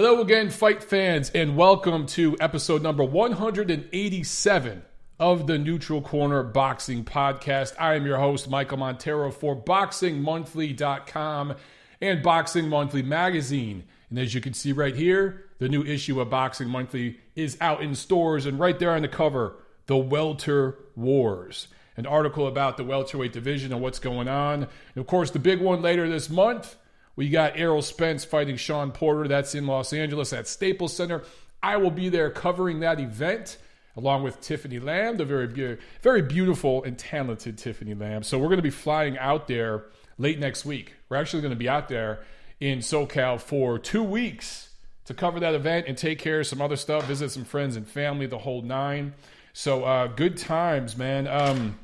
Hello again, fight fans, and welcome to episode number 187 of the Neutral Corner Boxing Podcast. I am your host, Michael Montero, for BoxingMonthly.com and Boxing Monthly Magazine. And as you can see right here, the new issue of Boxing Monthly is out in stores, and right there on the cover, The Welter Wars. An article about the welterweight division and what's going on. And of course, the big one later this month, we got Errol Spence fighting Sean Porter. That's in Los Angeles at Staples Center. I will be there covering that event along with Tiffany Lamb, the very beautiful and talented Tiffany Lamb. So we're going to be flying out there late next week. We're actually going to be out there in SoCal for 2 weeks to cover that event and take care of some other stuff, visit some friends and family, the whole nine. So good times, man.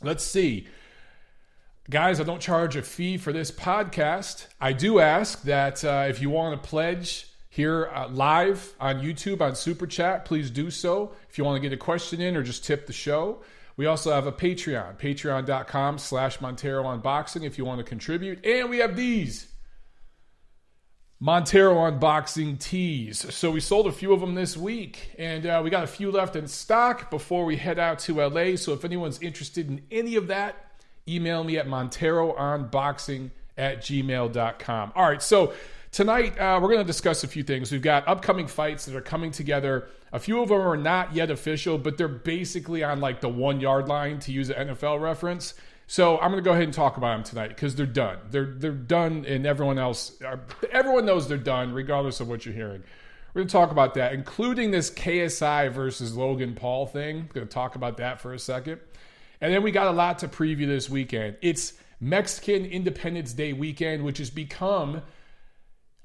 Let's see. Guys, I don't charge a fee for this podcast. I do ask that if you want to pledge here live on YouTube on Super Chat, please do so. If you want to get a question in or just tip the show. We also have a Patreon, patreon.com/Montero on Boxing if you want to contribute. And we have these Montero on Boxing tees. So we sold a few of them this week, and we got a few left in stock before we head out to LA. So if anyone's interested in any of that, email me at monteroonboxing@gmail.com. All right, so tonight we're going to discuss a few things. We've got upcoming fights that are coming together. A few of them are not yet official, but they're basically on like the 1 yard line, to use an NFL reference. So I'm going to go ahead and talk about them tonight because they're done. They're done, and everyone knows they're done, regardless of what you're hearing. We're going to talk about that, including this KSI versus Logan Paul thing. I'm going to talk about that for a second. And then we got a lot to preview this weekend. It's Mexican Independence Day weekend, which has become,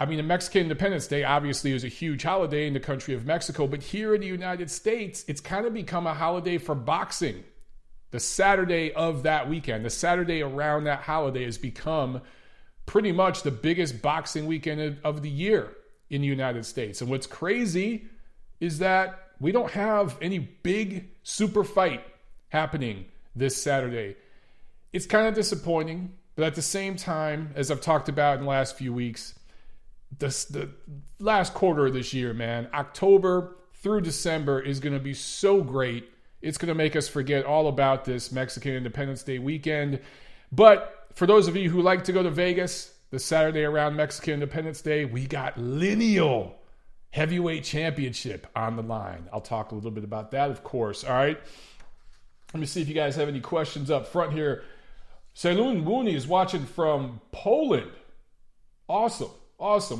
the Mexican Independence Day obviously is a huge holiday in the country of Mexico, but here in the United States, it's kind of become a holiday for boxing. The Saturday of that weekend, the Saturday around that holiday has become pretty much the biggest boxing weekend of the year in the United States. And what's crazy is that we don't have any big super fight happening this Saturday. It's kind of disappointing, but at the same time, as I've talked about in the last few weeks, the last quarter of this year, man, October through December is going to be so great. It's going to make us forget all about this Mexican Independence Day weekend. But for those of you who like to go to Vegas, the Saturday around Mexican Independence Day, we got LINEAL Heavyweight Championship on the line. I'll talk a little bit about that, of course. All right. Let me see if you guys have any questions up front here. Selun Mooney is watching from Poland. Awesome.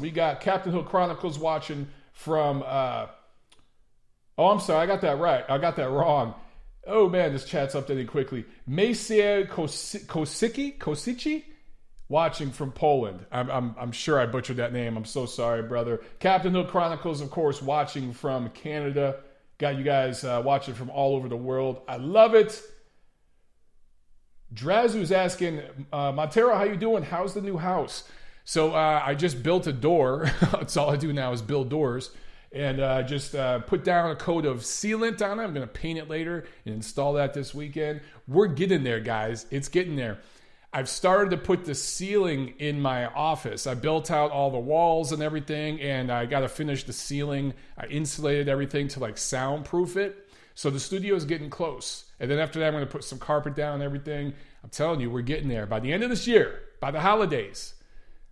We got Captain Hook Chronicles watching from... I'm sorry. I got that right. I got that wrong. Oh, man, this chat's updating quickly. Maciej Kosici watching from Poland. I'm sure I butchered that name. I'm so sorry, brother. Captain Hook Chronicles, of course, watching from Canada. Got you guys watching from all over the world. I love it. Drazu's asking, Montero, how you doing? How's the new house? So I just built a door. That's all I do now is build doors. And just put down a coat of sealant on it. I'm going to paint it later and install that this weekend. We're getting there, guys. It's getting there. I've started to put the ceiling in my office. I built out all the walls and everything, and I got to finish the ceiling. I insulated everything to like soundproof it. So the studio is getting close. And then after that, I'm going to put some carpet down and everything. I'm telling you, we're getting there. By the end of this year, by the holidays,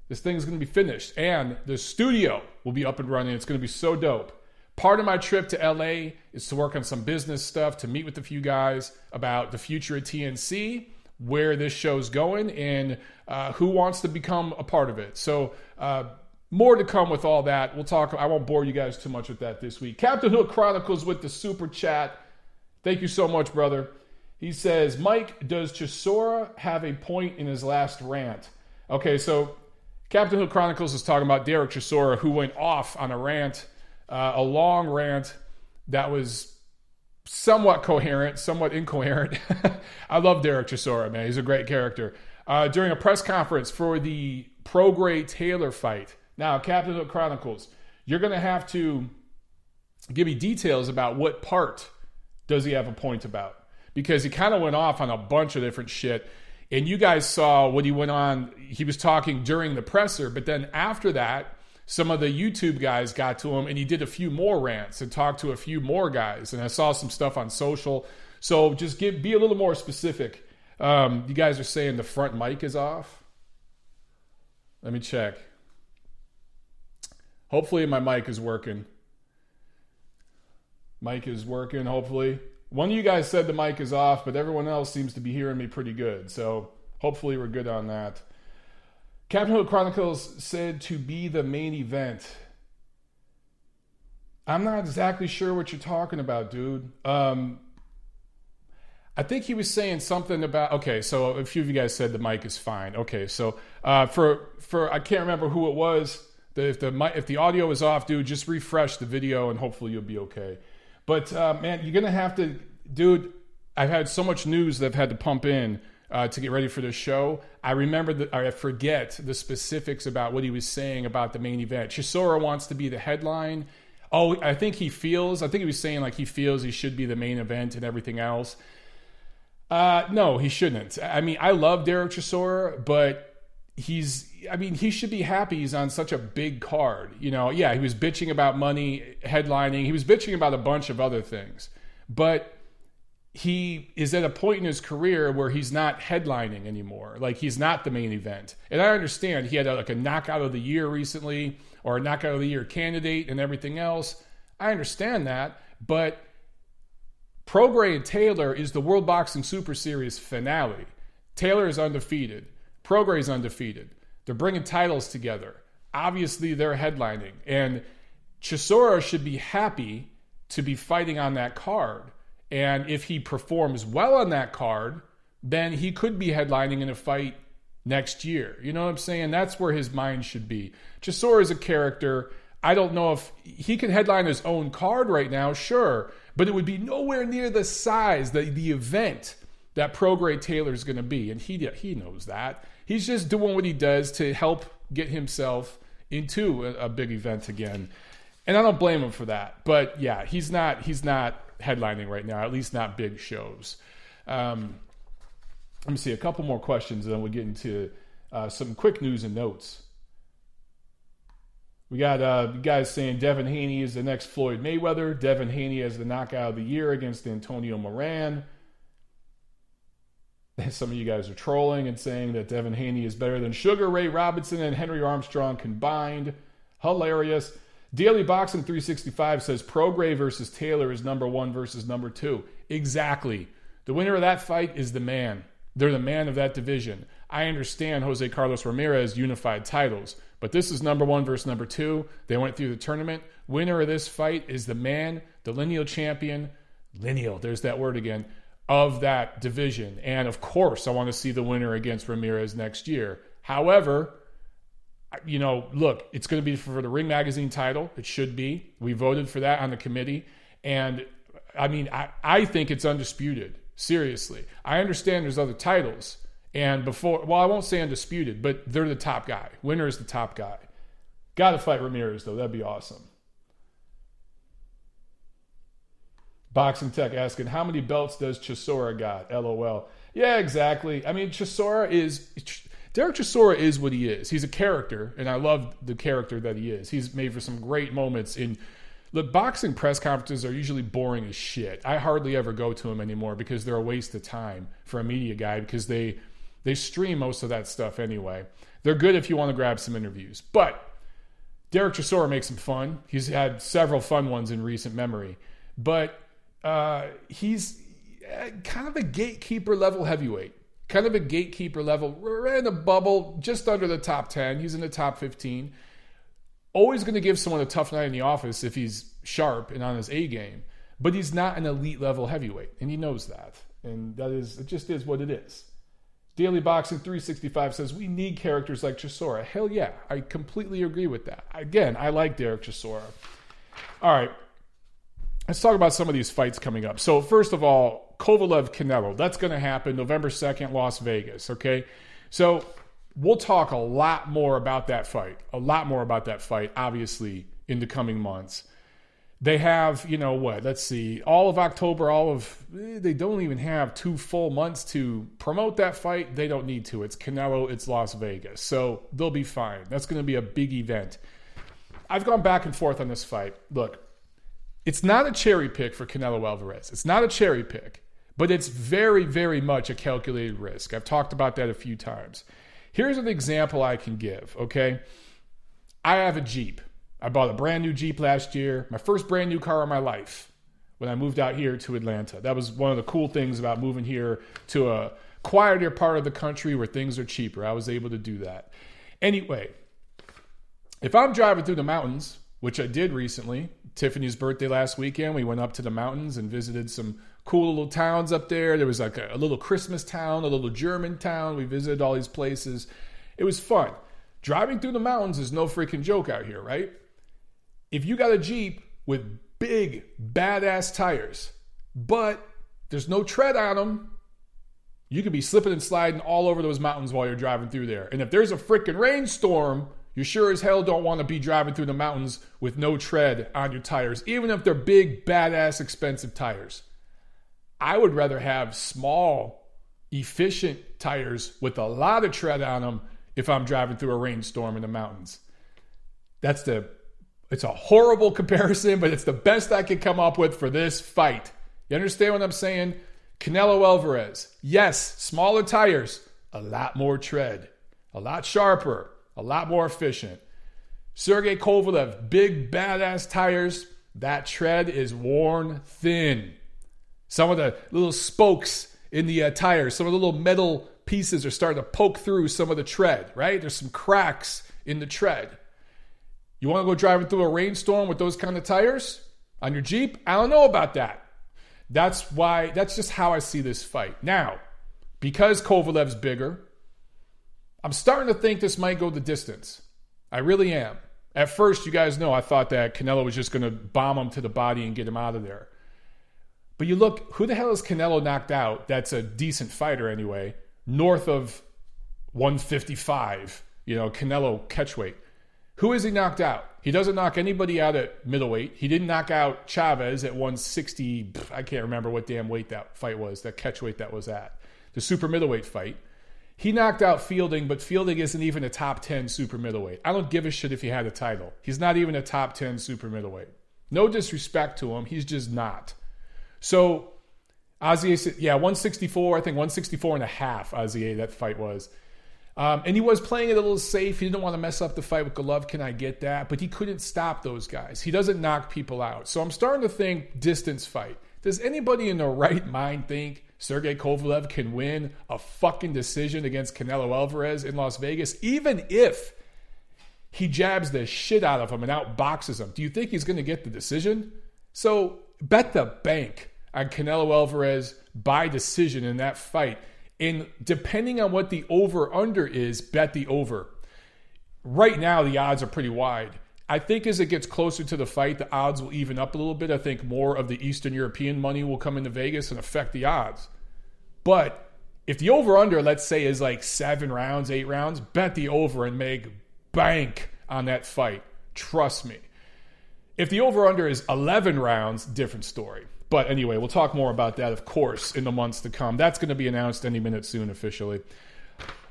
this thing is going to be finished. And the studio will be up and running. It's going to be so dope. Part of my trip to LA is to work on some business stuff, to meet with a few guys about the future of TNC, where this show's going, and who wants to become a part of it. So more to come with all that. We'll talk. I won't bore you guys too much with that this week. Captain Hook Chronicles with the super chat. Thank you so much, brother. He says, Mike, does Chisora have a point in his last rant? Okay, so Captain Hook Chronicles is talking about Derek Chisora, who went off on a rant, a long rant that was somewhat coherent, somewhat incoherent. I love Derek Chisora, man. He's a great character. During a press conference for the Prograis Taylor fight. Now, Captain Hook Chronicles, you're going to have to give me details about what part does he have a point about. Because he kind of went off on a bunch of different shit. And you guys saw what he went on. He was talking during the presser, but then after that, some of the YouTube guys got to him, and he did a few more rants and talked to a few more guys. And I saw some stuff on social. So just be a little more specific. You guys are saying the front mic is off. Let me check. Hopefully my mic is working. Mic is working, hopefully. One of you guys said the mic is off, but everyone else seems to be hearing me pretty good. So hopefully we're good on that. Captain Hood Chronicles said to be the main event. I'm not exactly sure what you're talking about, dude. I think he was saying something about, okay, so a few of you guys said the mic is fine. Okay, so for I can't remember who it was. If the audio is off, dude, just refresh the video and hopefully you'll be okay. But man, you're gonna have to, dude. I've had so much news that I've had to pump in to get ready for this show. I forget the specifics about what he was saying about the main event. Chisora wants to be the headline. Oh, I think he was saying like he feels he should be the main event and everything else. No, he shouldn't. I mean, I love Derek Chisora, but he should be happy he's on such a big card. You know, yeah, he was bitching about money, headlining. He was bitching about a bunch of other things. But he is at a point in his career where he's not headlining anymore. Like, he's not the main event. And I understand he had a knockout of the year recently, or a knockout of the year candidate and everything else. I understand that. But Prograis and Taylor is the World Boxing Super Series finale. Taylor is undefeated. Prograis is undefeated. They're bringing titles together. Obviously, they're headlining. And Chisora should be happy to be fighting on that card. And if he performs well on that card, then he could be headlining in a fight next year. You know what I'm saying? That's where his mind should be. Chisora is a character. I don't know if he can headline his own card right now, sure. But it would be nowhere near the size, the event that Prograis Taylor is going to be. And he knows that. He's just doing what he does to help get himself into a big event again. And I don't blame him for that. But yeah, he's not headlining right now, at least not big shows. Let me see a couple more questions and then we'll get into some quick news and notes. We got guys saying Devin Haney is the next Floyd Mayweather. Devin Haney has the knockout of the year against Antonio Moran. Some of you guys are trolling and saying that Devin Haney is better than Sugar Ray Robinson and Henry Armstrong combined. Hilarious. Daily Boxing 365 says Prograis versus Taylor is number 1 versus number 2. Exactly. The winner of that fight is the man. They're the man of that division. I understand Jose Carlos Ramirez unified titles, but this is number 1 versus number 2. They went through the tournament. Winner of this fight is the man, the lineal champion. Lineal, there's that word again. Of that division. And of course, I want to see the winner against Ramirez next year. However, you know, look, it's going to be for the Ring Magazine title. It should be. We voted for that on the committee. And I mean, I think it's undisputed. Seriously. I understand there's other titles. And I won't say undisputed, but they're the top guy. Winner is the top guy. Got to fight Ramirez, though. That'd be awesome. Boxing Tech asking, how many belts does Chisora got? LOL. Yeah, exactly. I mean, Derek Chisora is what he is. He's a character, and I love the character that he is. He's made for some great moments look, boxing press conferences are usually boring as shit. I hardly ever go to them anymore because they're a waste of time for a media guy because they stream most of that stuff anyway. They're good if you want to grab some interviews. But Derek Chisora makes them fun. He's had several fun ones in recent memory. But he's kind of a gatekeeper level heavyweight. Kind of a gatekeeper level. We're in a bubble just under the top 10. He's in the top 15. Always going to give someone a tough night in the office if he's sharp and on his A game. But he's not an elite level heavyweight. And he knows that. And it just is what it is. Daily Boxing 365 says, we need characters like Chisora. Hell yeah. I completely agree with that. Again, I like Derek Chisora. All right. Let's talk about some of these fights coming up. So first of all, Kovalev-Canelo. That's going to happen November 2nd, Las Vegas, okay? So we'll talk a lot more about that fight. Obviously, in the coming months. They have, let's see, all of October, they don't even have 2 full months to promote that fight. They don't need to. It's Canelo, it's Las Vegas. So they'll be fine. That's going to be a big event. I've gone back and forth on this fight. Look, it's not a cherry pick for Canelo Alvarez. It's not a cherry pick, but it's very, very much a calculated risk. I've talked about that a few times. Here's an example I can give, okay? I have a Jeep. I bought a brand new Jeep last year, my first brand new car in my life when I moved out here to Atlanta. That was one of the cool things about moving here to a quieter part of the country where things are cheaper. I was able to do that. Anyway, if I'm driving through the mountains, which I did recently, Tiffany's birthday last weekend, we went up to the mountains and visited some cool little towns up there. There was like a little Christmas town, a little German town. We visited all these places. It was fun. Driving through the mountains is no freaking joke out here, right? If you got a Jeep with big, badass tires, but there's no tread on them, you could be slipping and sliding all over those mountains while you're driving through there. And if there's a freaking rainstorm, you sure as hell don't want to be driving through the mountains with no tread on your tires, even if they're big, badass, expensive tires. I would rather have small, efficient tires with a lot of tread on them if I'm driving through a rainstorm in the mountains. It's a horrible comparison, but it's the best I could come up with for this fight. You understand what I'm saying? Canelo Alvarez, yes, smaller tires, a lot more tread, a lot sharper, a lot more efficient. Sergey Kovalev, big badass tires, that tread is worn thin. Some of the little spokes in the tires, some of the little metal pieces are starting to poke through some of the tread, right? There's some cracks in the tread. You want to go driving through a rainstorm with those kind of tires on your Jeep? I don't know about that. That's just how I see this fight. Now, because Kovalev's bigger, I'm starting to think this might go the distance. I really am. At first, you guys know I thought that Canelo was just going to bomb him to the body and get him out of there. But you look, who the hell is Canelo knocked out? That's a decent fighter anyway. North of 155, Canelo catchweight. Who is he knocked out? He doesn't knock anybody out at middleweight. He didn't knock out Chavez at 160. I can't remember what damn weight that fight was, that catchweight that was at. The super middleweight fight. He knocked out Fielding, but Fielding isn't even a top 10 super middleweight. I don't give a shit if he had a title. He's not even a top 10 super middleweight. No disrespect to him. He's just not. So, Azier said, 164, I think 164 and a half, Azier, that fight was. And he was playing it a little safe. He didn't want to mess up the fight with Golovkin. I get that. But he couldn't stop those guys. He doesn't knock people out. So I'm starting to think distance fight. Does anybody in their right mind think Sergey Kovalev can win a fucking decision against Canelo Alvarez in Las Vegas, even if he jabs the shit out of him and outboxes him? Do you think he's going to get the decision? So bet the bank on Canelo Alvarez by decision in that fight. And depending on what the over-under is, bet the over. Right now, the odds are pretty wide. I think as it gets closer to the fight, the odds will even up a little bit. I think more of the Eastern European money will come into Vegas and affect the odds. But if the over-under, let's say, is like 7 rounds, 8 rounds, bet the over and make bank on that fight. Trust me. If the over-under is 11 rounds, different story. But anyway, we'll talk more about that, of course, in the months to come. That's going to be announced any minute soon officially.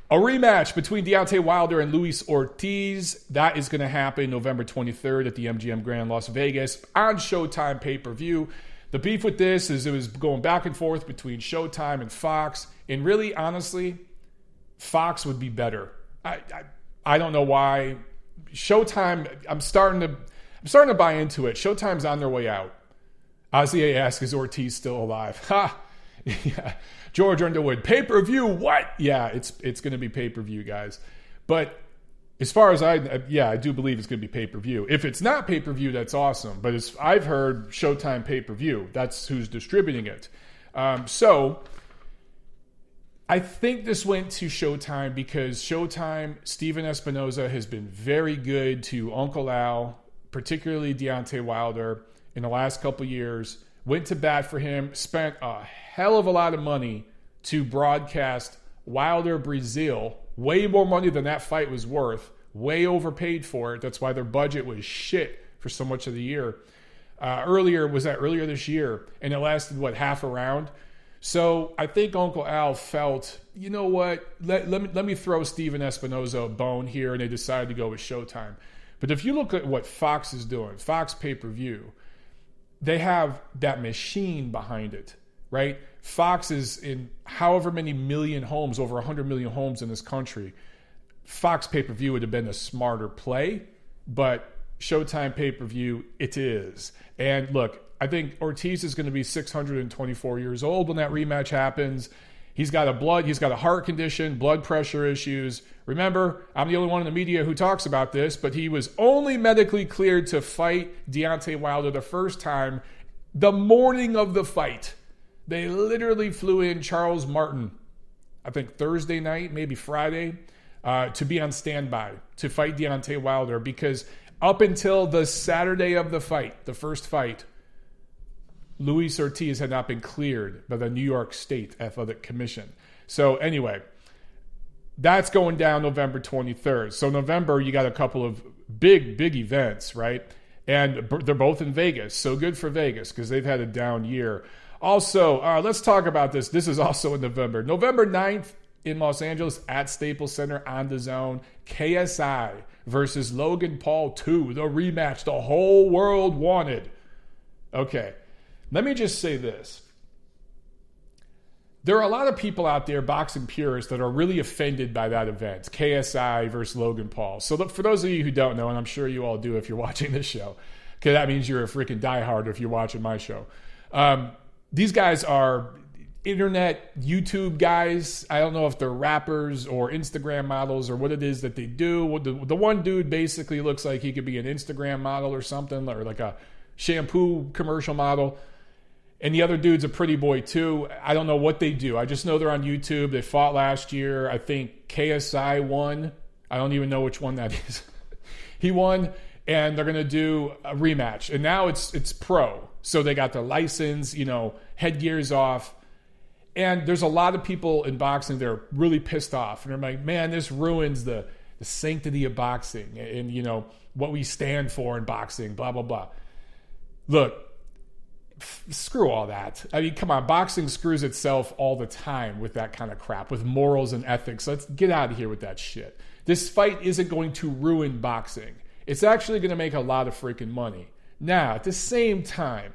A rematch between Deontay Wilder and Luis Ortiz. That is going to happen November 23rd at the MGM Grand Las Vegas on Showtime pay-per-view. The beef with this is it was going back and forth between Showtime and Fox. And really, honestly, Fox would be better. I don't know why. Showtime, I'm starting to buy into it. Showtime's on their way out. Azier asks, is Ortiz still alive? Ha! Yeah. George Underwood, pay-per-view, what? Yeah, it's going to be pay-per-view, guys. But as far as I do believe it's going to be pay-per-view. If it's not pay-per-view, that's awesome. But as I've heard Showtime pay-per-view, that's who's distributing it. So I think this went to Showtime because Showtime, Steven Espinoza has been very good to Uncle Al, particularly Deontay Wilder, in the last couple years. Went to bat for him, spent a hell of a lot of money to broadcast Wilder Brazil, way more money than that fight was worth, way overpaid for it. That's why their budget was shit for so much of the year. Earlier this year, and it lasted, half a round? So I think Uncle Al felt, you know what, let me throw Steven Espinoza a bone here, and they decided to go with Showtime. But if you look at what Fox is doing, Fox pay-per-view, they have that machine behind it, right? Fox is in however many million homes, over 100 million homes in this country. Fox pay-per-view would have been a smarter play, but Showtime pay-per-view, it is. And look, I think Ortiz is going to be 624 years old when that rematch happens. He's got a heart condition, blood pressure issues. Remember, I'm the only one in the media who talks about this, but he was only medically cleared to fight Deontay Wilder the first time the morning of the fight. They literally flew in Charles Martin, I think Thursday night, maybe Friday, to be on standby to fight Deontay Wilder, because up until the Saturday of the fight, the first fight, Luis Ortiz had not been cleared by the New York State Athletic Commission. So anyway, that's going down November 23rd. So November, you got a couple of big events, right? And they're both in Vegas. So good for Vegas because they've had a down year. Also, let's talk about this. This is also in November. November 9th in Los Angeles at Staples Center on DAZN. KSI versus Logan Paul 2. The rematch the whole world wanted. Okay. Let me just say this. There are a lot of people out there, boxing purists, that are really offended by that event, KSI versus Logan Paul. So for those of you who don't know, and I'm sure you all do if you're watching this show, because that means you're a freaking diehard if you're watching my show. These guys are internet YouTube guys. I don't know if they're rappers or Instagram models or what it is that they do. The one dude basically looks like he could be an Instagram model or something, or like a shampoo commercial model. And the other dude's a pretty boy too. I don't know what they do. I just know they're on YouTube. They fought last year. I think KSI won. I don't even know which one that is. He won, and they're going to do a rematch. And now it's pro. So they got the license, headgear's off. And there's a lot of people in boxing that are really pissed off. And they're like, man, this ruins the sanctity of boxing and, what we stand for in boxing, blah, blah, blah. Look, screw all that. I mean, come on, boxing screws itself all the time with that kind of crap, with morals and ethics. Let's get out of here with that shit. This fight isn't going to ruin boxing. It's actually going to make a lot of freaking money. Now, at the same time,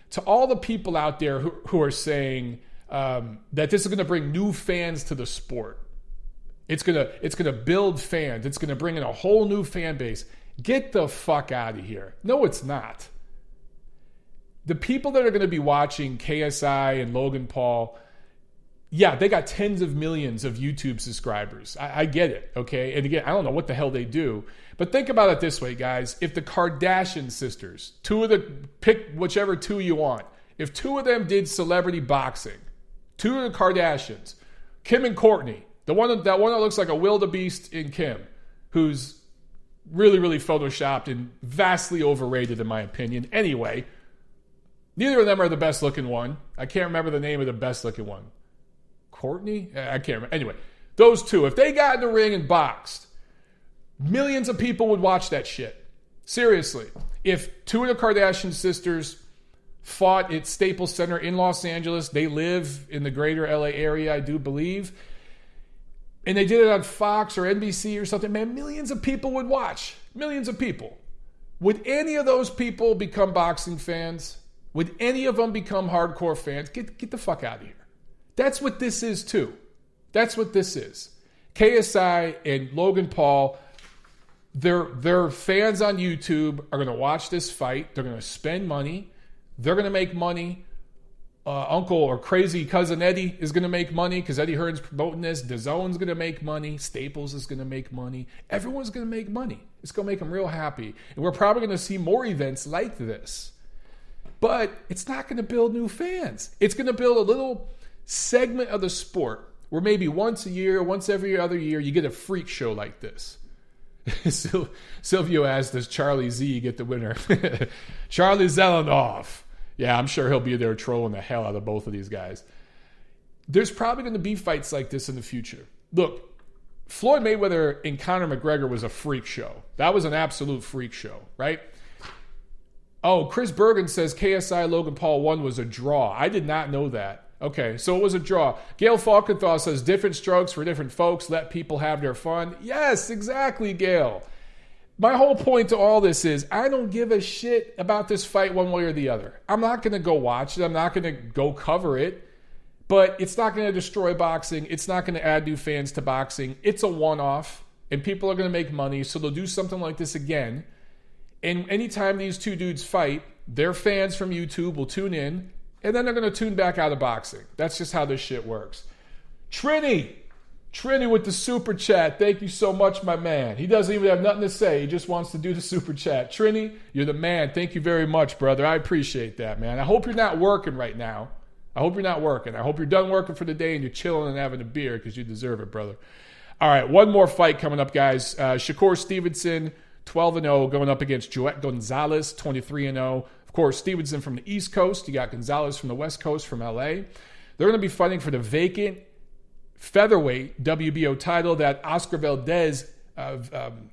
to all the people out there who are saying that this is going to bring new fans to the sport, it's going to build fans, it's going to bring in a whole new fan base, get the fuck out of here. No, it's not. The people that are going to be watching KSI and Logan Paul, yeah, they got tens of millions of YouTube subscribers. I get it, okay? And again, I don't know what the hell they do. But think about it this way, guys. If the Kardashian sisters, pick whichever two you want. If two of them did celebrity boxing, two of the Kardashians, Kim and Kourtney, that one that looks like a wildebeest in Kim, who's really, really photoshopped and vastly overrated in my opinion. Anyway, neither of them are the best looking one. I can't remember the name of the best looking one. Kourtney? I can't remember. Anyway, those two, if they got in the ring and boxed, millions of people would watch that shit. Seriously. If two of the Kardashian sisters fought at Staples Center in Los Angeles, they live in the greater LA area, I do believe, and they did it on Fox or NBC or something, man, millions of people would watch. Millions of people. Would any of those people become boxing fans? Would any of them become hardcore fans? Get the fuck out of here. That's what this is too. That's what this is. KSI and Logan Paul, their fans on YouTube are going to watch this fight. They're going to spend money. They're going to make money. Uncle or crazy cousin Eddie is going to make money because Eddie Hearn's promoting this. DAZN's going to make money. Staples is going to make money. Everyone's going to make money. It's going to make them real happy. And we're probably going to see more events like this. But it's not going to build new fans. It's going to build a little segment of the sport where maybe once a year, once every other year, you get a freak show like this. Silvio asked, does Charlie Z get the winner? Charlie Zelenoff. Yeah, I'm sure he'll be there trolling the hell out of both of these guys. There's probably going to be fights like this in the future. Look, Floyd Mayweather and Conor McGregor was a freak show. That was an absolute freak show, right? Oh, Chris Bergen says KSI Logan Paul 1 was a draw. I did not know that. Okay, so it was a draw. Gail Falkenthal says different strokes for different folks. Let people have their fun. Yes, exactly, Gail. my whole point to all this is I don't give a shit about this fight one way or the other. I'm not going to go watch it. I'm not going to go cover it. But it's not going to destroy boxing. It's not going to add new fans to boxing. It's a one-off, and people are going to make money, so they'll do something like this again. And anytime these two dudes fight, their fans from YouTube will tune in, and then they're going to tune back out of boxing. That's just how this shit works. Trini with the super chat. Thank you so much, my man. He doesn't even have nothing to say. He just wants to do the super chat. Trini, you're the man. Thank you very much, brother. I appreciate that, man. I hope you're not working right now. I hope you're not working. I hope you're done working for the day and you're chilling and having a beer because you deserve it, brother. All right, one more fight coming up, guys. Shakur Stevenson, 12-0, going up against Joet Gonzalez, 23-0. Of course, Stevenson from the East Coast. You got Gonzalez from the West Coast, from L.A. They're going to be fighting for the vacant featherweight WBO title that Oscar Valdez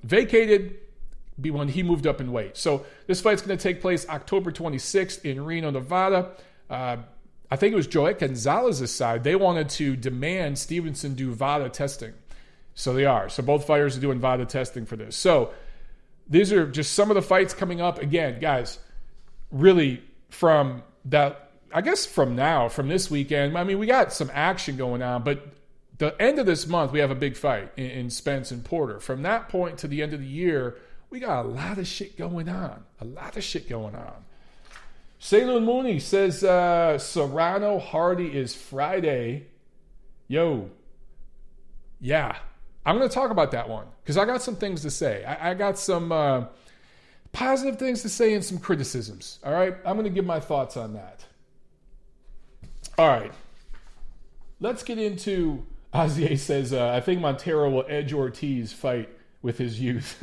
vacated when he moved up in weight. So this fight's going to take place October 26th in Reno, Nevada. I think it was Joet Gonzalez's side. They wanted to demand Stevenson do VADA testing. So they are. So both fighters are doing VADA testing for this. So these are just some of the fights coming up. Again, guys, really from that, I guess from this weekend, I mean, we got some action going on, but the end of this month, we have a big fight in Spence and Porter. From that point to the end of the year, we got a lot of shit going on. Saloon Mooney says Serrano Hardy is Friday. Yo. Yeah. I'm going to talk about that one because I got some things to say. I got some positive things to say and some criticisms. All right? I'm going to give my thoughts on that. All right. Let's get into... Azier says, I think Montero will edge Ortiz fight with his youth.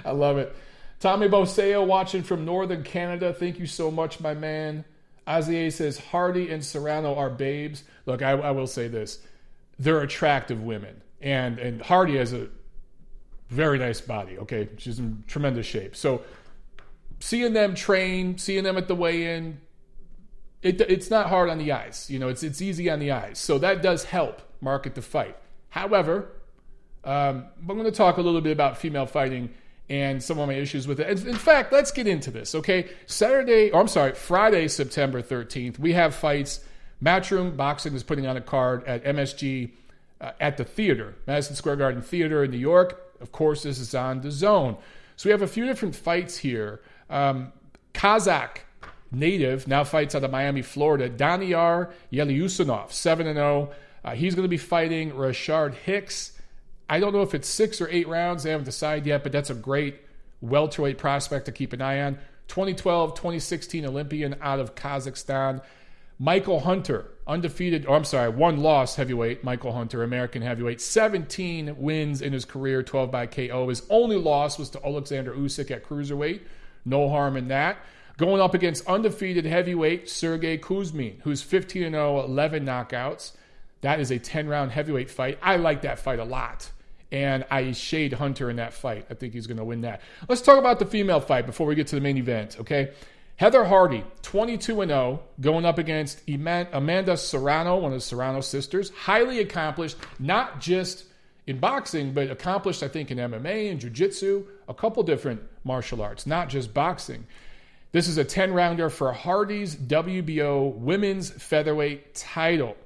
I love it. Tommy Boseo watching from Northern Canada. Thank you so much, my man. Azier says, Hardy and Serrano are babes. Look, I will say this. They're attractive women. And Hardy has a very nice body, okay? She's in tremendous shape. So seeing them train, seeing them at the weigh-in, it's not hard on the eyes. You know, it's easy on the eyes. So that does help market the fight. However, I'm going to talk a little bit about female fighting and some of my issues with it. In fact, let's get into this, okay? Friday, September 13th, we have fights. Matchroom Boxing is putting on a card at MSG at the theater, Madison Square Garden Theater in New York. Of course, this is on DAZN. So we have a few different fights here. Kazakh native now fights out of Miami, Florida. Daniar Yeliusanov, 7-0. He's going to be fighting Rashard Hicks. I don't know if it's 6 or 8 rounds. They haven't decided yet, but that's a great welterweight prospect to keep an eye on. 2012, 2016 Olympian out of Kazakhstan. Michael Hunter, one loss heavyweight. Michael Hunter, American heavyweight. 17 wins in his career, 12 by KO. His only loss was to Alexander Usyk at cruiserweight. No harm in that. Going up against undefeated heavyweight Sergey Kuzmin, who's 15-0, 11 knockouts. That is a 10-round heavyweight fight. I like that fight a lot. And I shade Hunter in that fight. I think he's going to win that. Let's talk about the female fight before we get to the main event, okay? Heather Hardy, 22-0, going up against Amanda Serrano, one of the Serrano sisters. Highly accomplished, not just in boxing, but accomplished, I think, in MMA and jiu-jitsu, a couple different martial arts, not just boxing. This is a 10-rounder for Hardy's WBO women's featherweight title.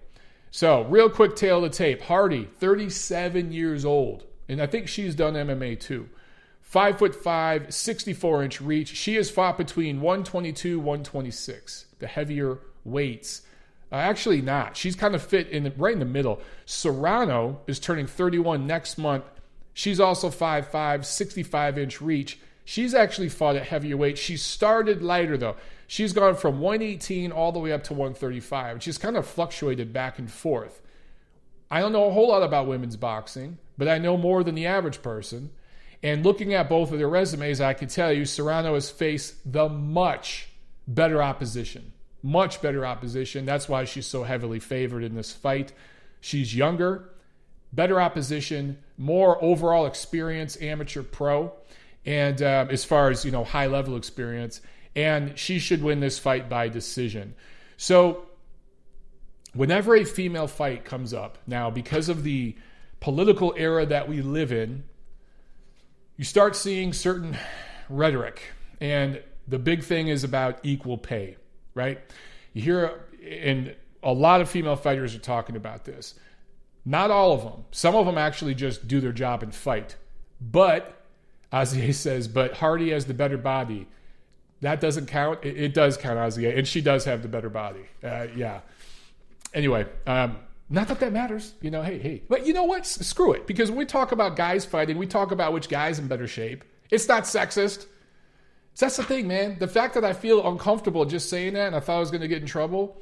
So, real quick tail of the tape. Hardy, 37 years old. And I think she's done MMA too. 5'5", 64-inch reach. She has fought between 122, 126. The heavier weights. Actually not. She's kind of fit right in the middle. Serrano is turning 31 next month. She's also 5'5", 65-inch reach. She's actually fought at heavier weight. She started lighter, though. She's gone from 118 all the way up to 135. And she's kind of fluctuated back and forth. I don't know a whole lot about women's boxing, but I know more than the average person. And looking at both of their resumes, I can tell you Serrano has faced the much better opposition. Much better opposition. That's why she's so heavily favored in this fight. She's younger, better opposition, more overall experience, amateur pro. And as far as, high-level experience. And she should win this fight by decision. So whenever a female fight comes up, now because of the political era that we live in, you start seeing certain rhetoric. And the big thing is about equal pay, right? You hear, and a lot of female fighters are talking about this. Not all of them. Some of them actually just do their job and fight. But, Azia says, but Hardy has the better body. That doesn't count. It does count, Azia. And she does have the better body. Yeah. Anyway, not that matters. Hey. But you know what? Screw it. Because when we talk about guys fighting, we talk about which guy's in better shape. It's not sexist. So that's the thing, man. The fact that I feel uncomfortable just saying that and I thought I was going to get in trouble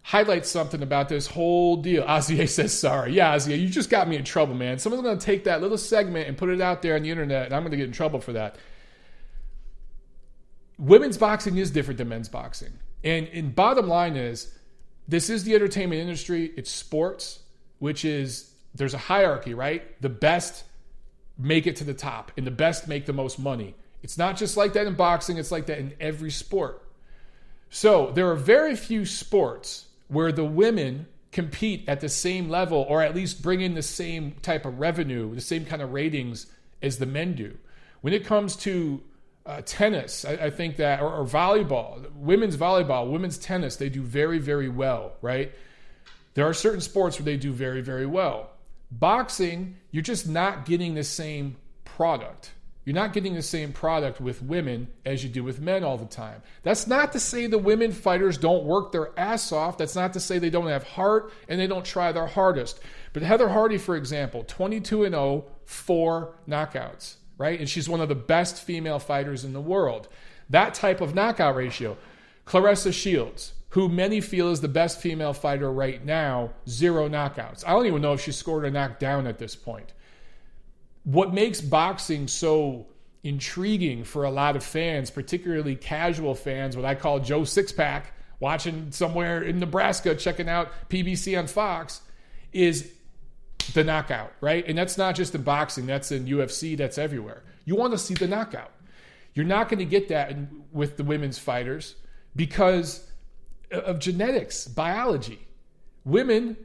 highlights something about this whole deal. Azia says, sorry. Yeah, Azia, you just got me in trouble, man. Someone's going to take that little segment and put it out there on the internet, and I'm going to get in trouble for that. Women's boxing is different than men's boxing. And bottom line is, this is the entertainment industry. It's sports, which is, there's a hierarchy, right? The best make it to the top, and the best make the most money. It's not just like that in boxing. It's like that in every sport. So there are very few sports where the women compete at the same level or at least bring in the same type of revenue, the same kind of ratings as the men do. When it comes to tennis, I think that, or volleyball, women's volleyball, women's tennis, they do very, very well, right? There are certain sports where they do very, very well. Boxing, you're just not getting the same product. You're not getting the same product with women as you do with men all the time. That's not to say the women fighters don't work their ass off. That's not to say they don't have heart and they don't try their hardest. But Heather Hardy, for example, 22-0, 4 knockouts, right? And she's one of the best female fighters in the world. That type of knockout ratio. Claressa Shields, who many feel is the best female fighter right now, 0 knockouts. I don't even know if she scored a knockdown at this point. What makes boxing so intriguing for a lot of fans, particularly casual fans, what I call Joe Sixpack, watching somewhere in Nebraska, checking out PBC on Fox, is the knockout, right? And that's not just in boxing. That's in UFC. That's everywhere. You want to see the knockout. You're not going to get that with the women's fighters because of genetics, biology. Women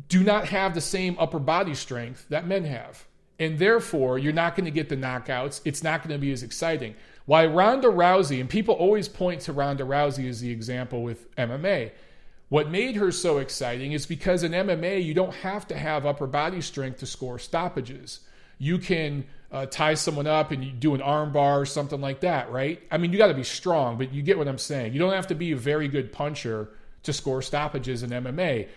do not have the same upper body strength that men have. And therefore, you're not going to get the knockouts. It's not going to be as exciting. Why Ronda Rousey, and people always point to Ronda Rousey as the example with MMA. What made her so exciting is because in MMA, you don't have to have upper body strength to score stoppages. You can tie someone up and you do an arm bar or something like that, right? I mean, you got to be strong, but you get what I'm saying. You don't have to be a very good puncher to score stoppages in MMA.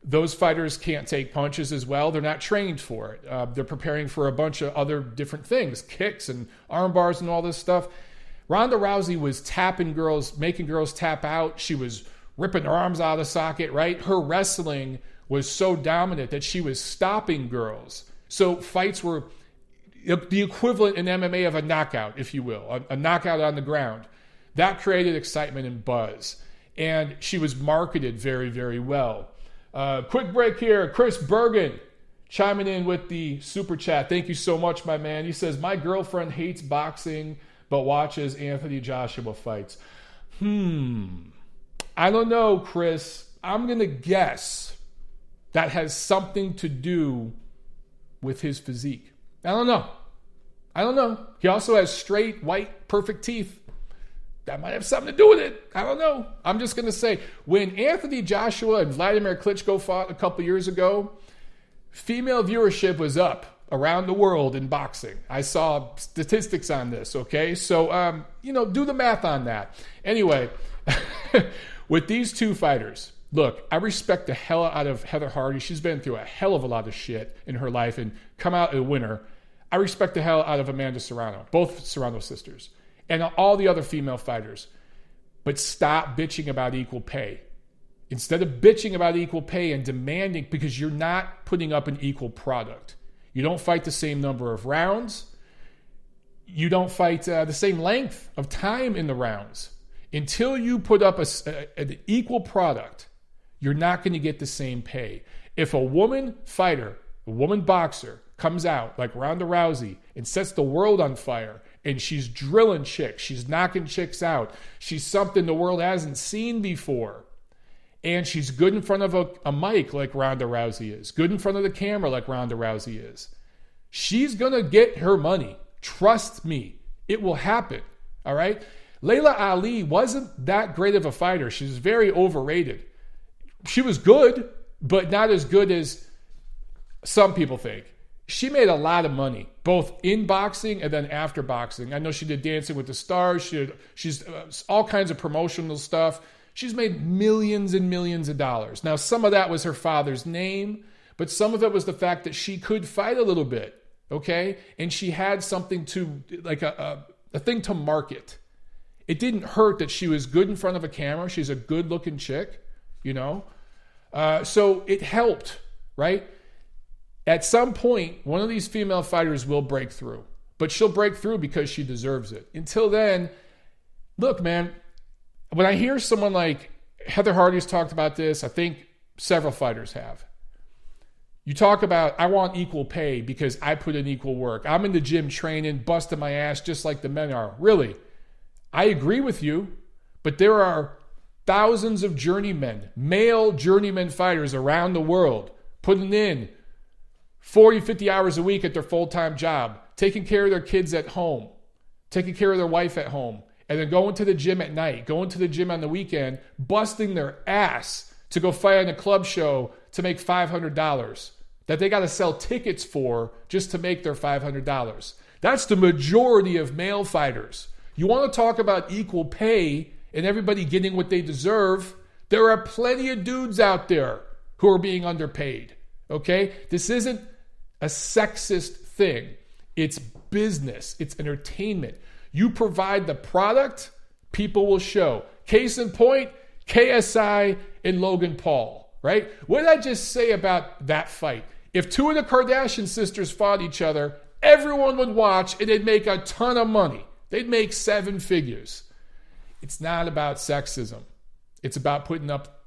Those fighters can't take punches as well. They're not trained for it. They're preparing for a bunch of other different things, kicks and arm bars and all this stuff. Ronda Rousey was tapping girls, making girls tap out. She was ripping her arms out of the socket, right? Her wrestling was so dominant that she was stopping girls. So fights were the equivalent in MMA of a knockout, if you will, a knockout on the ground. That created excitement and buzz. And she was marketed very, very well. Quick break here. Chris Bergen chiming in with the super chat. Thank you so much, my man. He says, my girlfriend hates boxing but watches Anthony Joshua fights. I don't know, Chris. I'm going to guess that has something to do with his physique. I don't know. He also has straight, white, perfect teeth. That might have something to do with it. I don't know. I'm just going to say, when Anthony Joshua and Vladimir Klitschko fought a couple years ago, female viewership was up around the world in boxing. I saw statistics on this, okay? So, do the math on that. Anyway, with these two fighters, look, I respect the hell out of Heather Hardy. She's been through a hell of a lot of shit in her life and come out a winner. I respect the hell out of Amanda Serrano, both Serrano sisters, and all the other female fighters. But stop bitching about equal pay. Instead of bitching about equal pay and demanding, because you're not putting up an equal product. You don't fight the same number of rounds. You don't fight the same length of time in the rounds. Until you put up an equal product, you're not going to get the same pay. If a woman fighter, a woman boxer, comes out like Ronda Rousey and sets the world on fire, and she's drilling chicks, she's knocking chicks out, she's something the world hasn't seen before, and she's good in front of a mic like Ronda Rousey is, good in front of the camera like Ronda Rousey is, She's going to get her money. Trust me. It will happen. All right? Layla Ali wasn't that great of a fighter. She was very overrated. She was good, but not as good as some people think. She made a lot of money, both in boxing and then after boxing. I know she did Dancing with the Stars. She's all kinds of promotional stuff. She's made millions and millions of dollars. Now, some of that was her father's name, but some of it was the fact that she could fight a little bit, okay? And she had something to, like a thing to market. It didn't hurt that she was good in front of a camera. She's a good-looking chick, you know? So it helped, right? At some point, one of these female fighters will break through. But she'll break through because she deserves it. Until then, look, man, when I hear someone like Heather Hardy's talked about this, I think several fighters have. You talk about, I want equal pay because I put in equal work. I'm in the gym training, busting my ass just like the men are. Really, I agree with you, but there are thousands of journeymen, male journeyman fighters around the world putting in 40, 50 hours a week at their full-time job, taking care of their kids at home, taking care of their wife at home, and then going to the gym at night, going to the gym on the weekend, busting their ass to go fight on a club show to make $500 that they got to sell tickets for just to make their $500. That's the majority of male fighters. You want to talk about equal pay and everybody getting what they deserve? There are plenty of dudes out there who are being underpaid. Okay? This isn't a sexist thing. It's business. It's entertainment. You provide the product, people will show. Case in point, KSI and Logan Paul, right? What did I just say about that fight? If two of the Kardashian sisters fought each other, everyone would watch and they'd make a ton of money. They'd make 7 figures. It's not about sexism. It's about putting up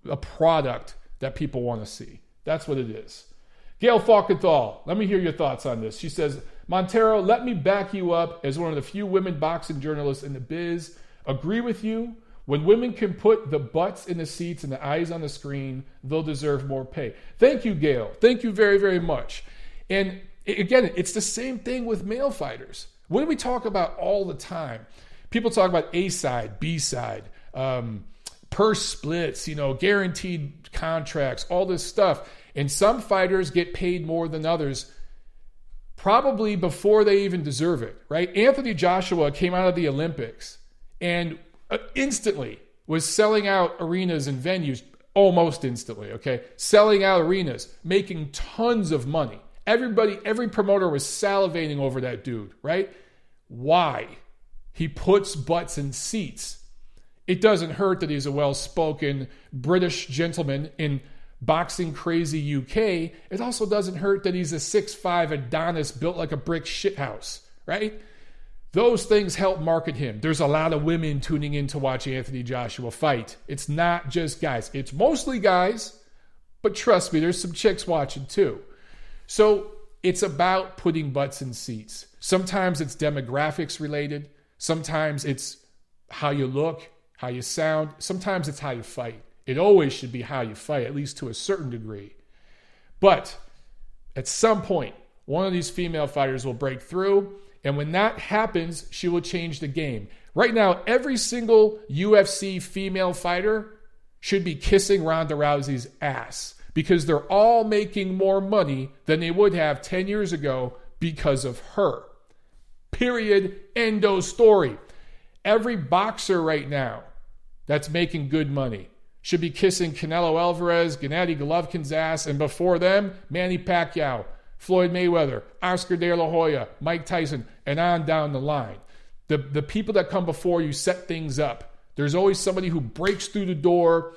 a product that people want to see. That's what it is. Gail Falkenthal, let me hear your thoughts on this. She says, Montero, let me back you up as one of the few women boxing journalists in the biz. Agree with you. When women can put the butts in the seats and the eyes on the screen, they'll deserve more pay. Thank you, Gail. Thank you very, very much. And again, it's the same thing with male fighters. What do we talk about all the time? People talk about A side, B side, purse splits, guaranteed contracts, all this stuff. And some fighters get paid more than others, probably before they even deserve it, right? Anthony Joshua came out of the Olympics and instantly was selling out arenas and venues, almost instantly, okay? Selling out arenas, making tons of money. Every promoter was salivating over that dude, right? Why? He puts butts in seats. It doesn't hurt that he's a well-spoken British gentleman in boxing crazy UK. It also doesn't hurt that he's a 6'5" Adonis built like a brick shithouse, right? Those things help market him. There's a lot of women tuning in to watch Anthony Joshua fight. It's not just guys. It's mostly guys, but trust me, there's some chicks watching too. So it's about putting butts in seats. Sometimes it's demographics related. Sometimes it's how you look, how you sound. Sometimes it's how you fight. It always should be how you fight, at least to a certain degree. But at some point, one of these female fighters will break through, and when that happens, she will change the game. Right now, every single UFC female fighter should be kissing Ronda Rousey's ass because they're all making more money than they would have 10 years ago because of her. Period. Endo story. Every boxer right now that's making good money should be kissing Canelo Alvarez, Gennady Golovkin's ass, and before them, Manny Pacquiao, Floyd Mayweather, Oscar De La Hoya, Mike Tyson, and on down the line. The people that come before you set things up. There's always somebody who breaks through the door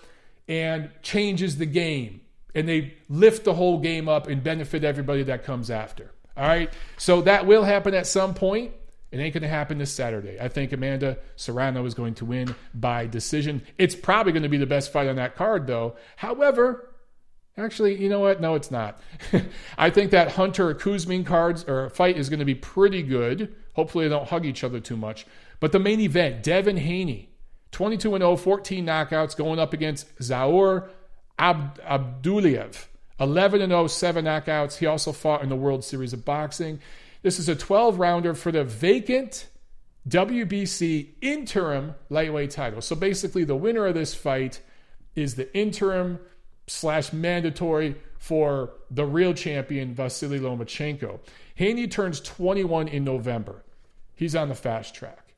and changes the game, and they lift the whole game up and benefit everybody that comes after. All right? So that will happen at some point. It ain't going to happen this Saturday. I think Amanda Serrano is going to win by decision. It's probably going to be the best fight on that card, though. However, actually, you know what? No, it's not. I think that Hunter Kuzmin fight is going to be pretty good. Hopefully, they don't hug each other too much. But the main event, Devin Haney, 22-0, 14 knockouts, going up against Zaur Abdullaev. 11-0, 7 knockouts. He also fought in the World Series of Boxing. This is a 12-rounder for the vacant WBC interim lightweight title. So basically the winner of this fight is the interim / mandatory for the real champion, Vasily Lomachenko. Haney turns 21 in November. He's on the fast track.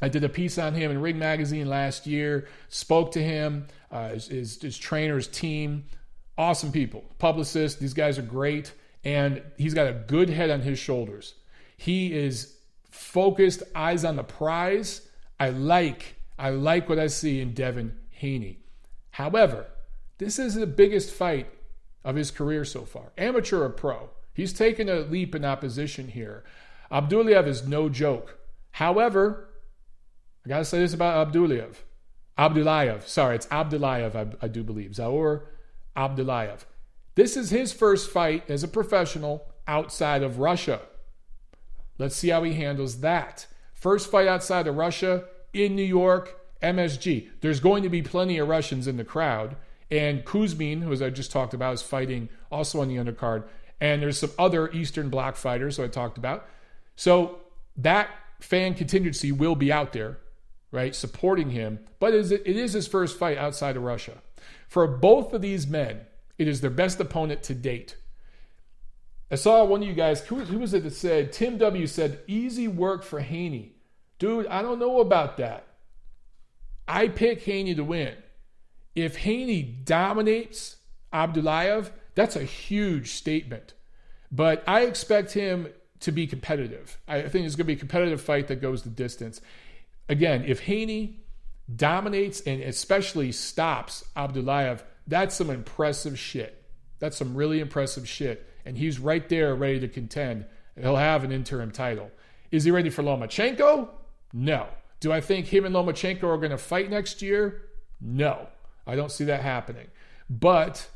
I did a piece on him in Ring Magazine last year, spoke to him, his trainer's team, awesome people, publicists. These guys are great, and he's got a good head on his shoulders. He is focused, eyes on the prize. I like what I see in Devin Haney. However, this is the biggest fight of his career so far. Amateur or pro. He's taken a leap in opposition here. Abdullaev is no joke. However, I got to say this about Abdullaev. Sorry, it's Abdullaev, I do believe. Zaur Abdullaev. This is his first fight as a professional outside of Russia. Let's see how he handles that. First fight outside of Russia in New York, MSG. There's going to be plenty of Russians in the crowd. And Kuzmin, who as I just talked about, is fighting also on the undercard. And there's some other Eastern Bloc fighters who I talked about. So that fan contingency will be out there, right, supporting him. But it is his first fight outside of Russia. For both of these men, it is their best opponent to date. I saw one of you guys, who was it that said, Tim W. said, easy work for Haney. Dude, I don't know about that. I pick Haney to win. If Haney dominates Abdullaev, that's a huge statement. But I expect him to be competitive. I think it's going to be a competitive fight that goes the distance. Again, if Haney dominates and especially stops Abdullaev, that's some impressive shit. That's some really impressive shit. And he's right there ready to contend. He'll have an interim title. Is he ready for Lomachenko? No. Do I think him and Lomachenko are going to fight next year? No. I don't see that happening. But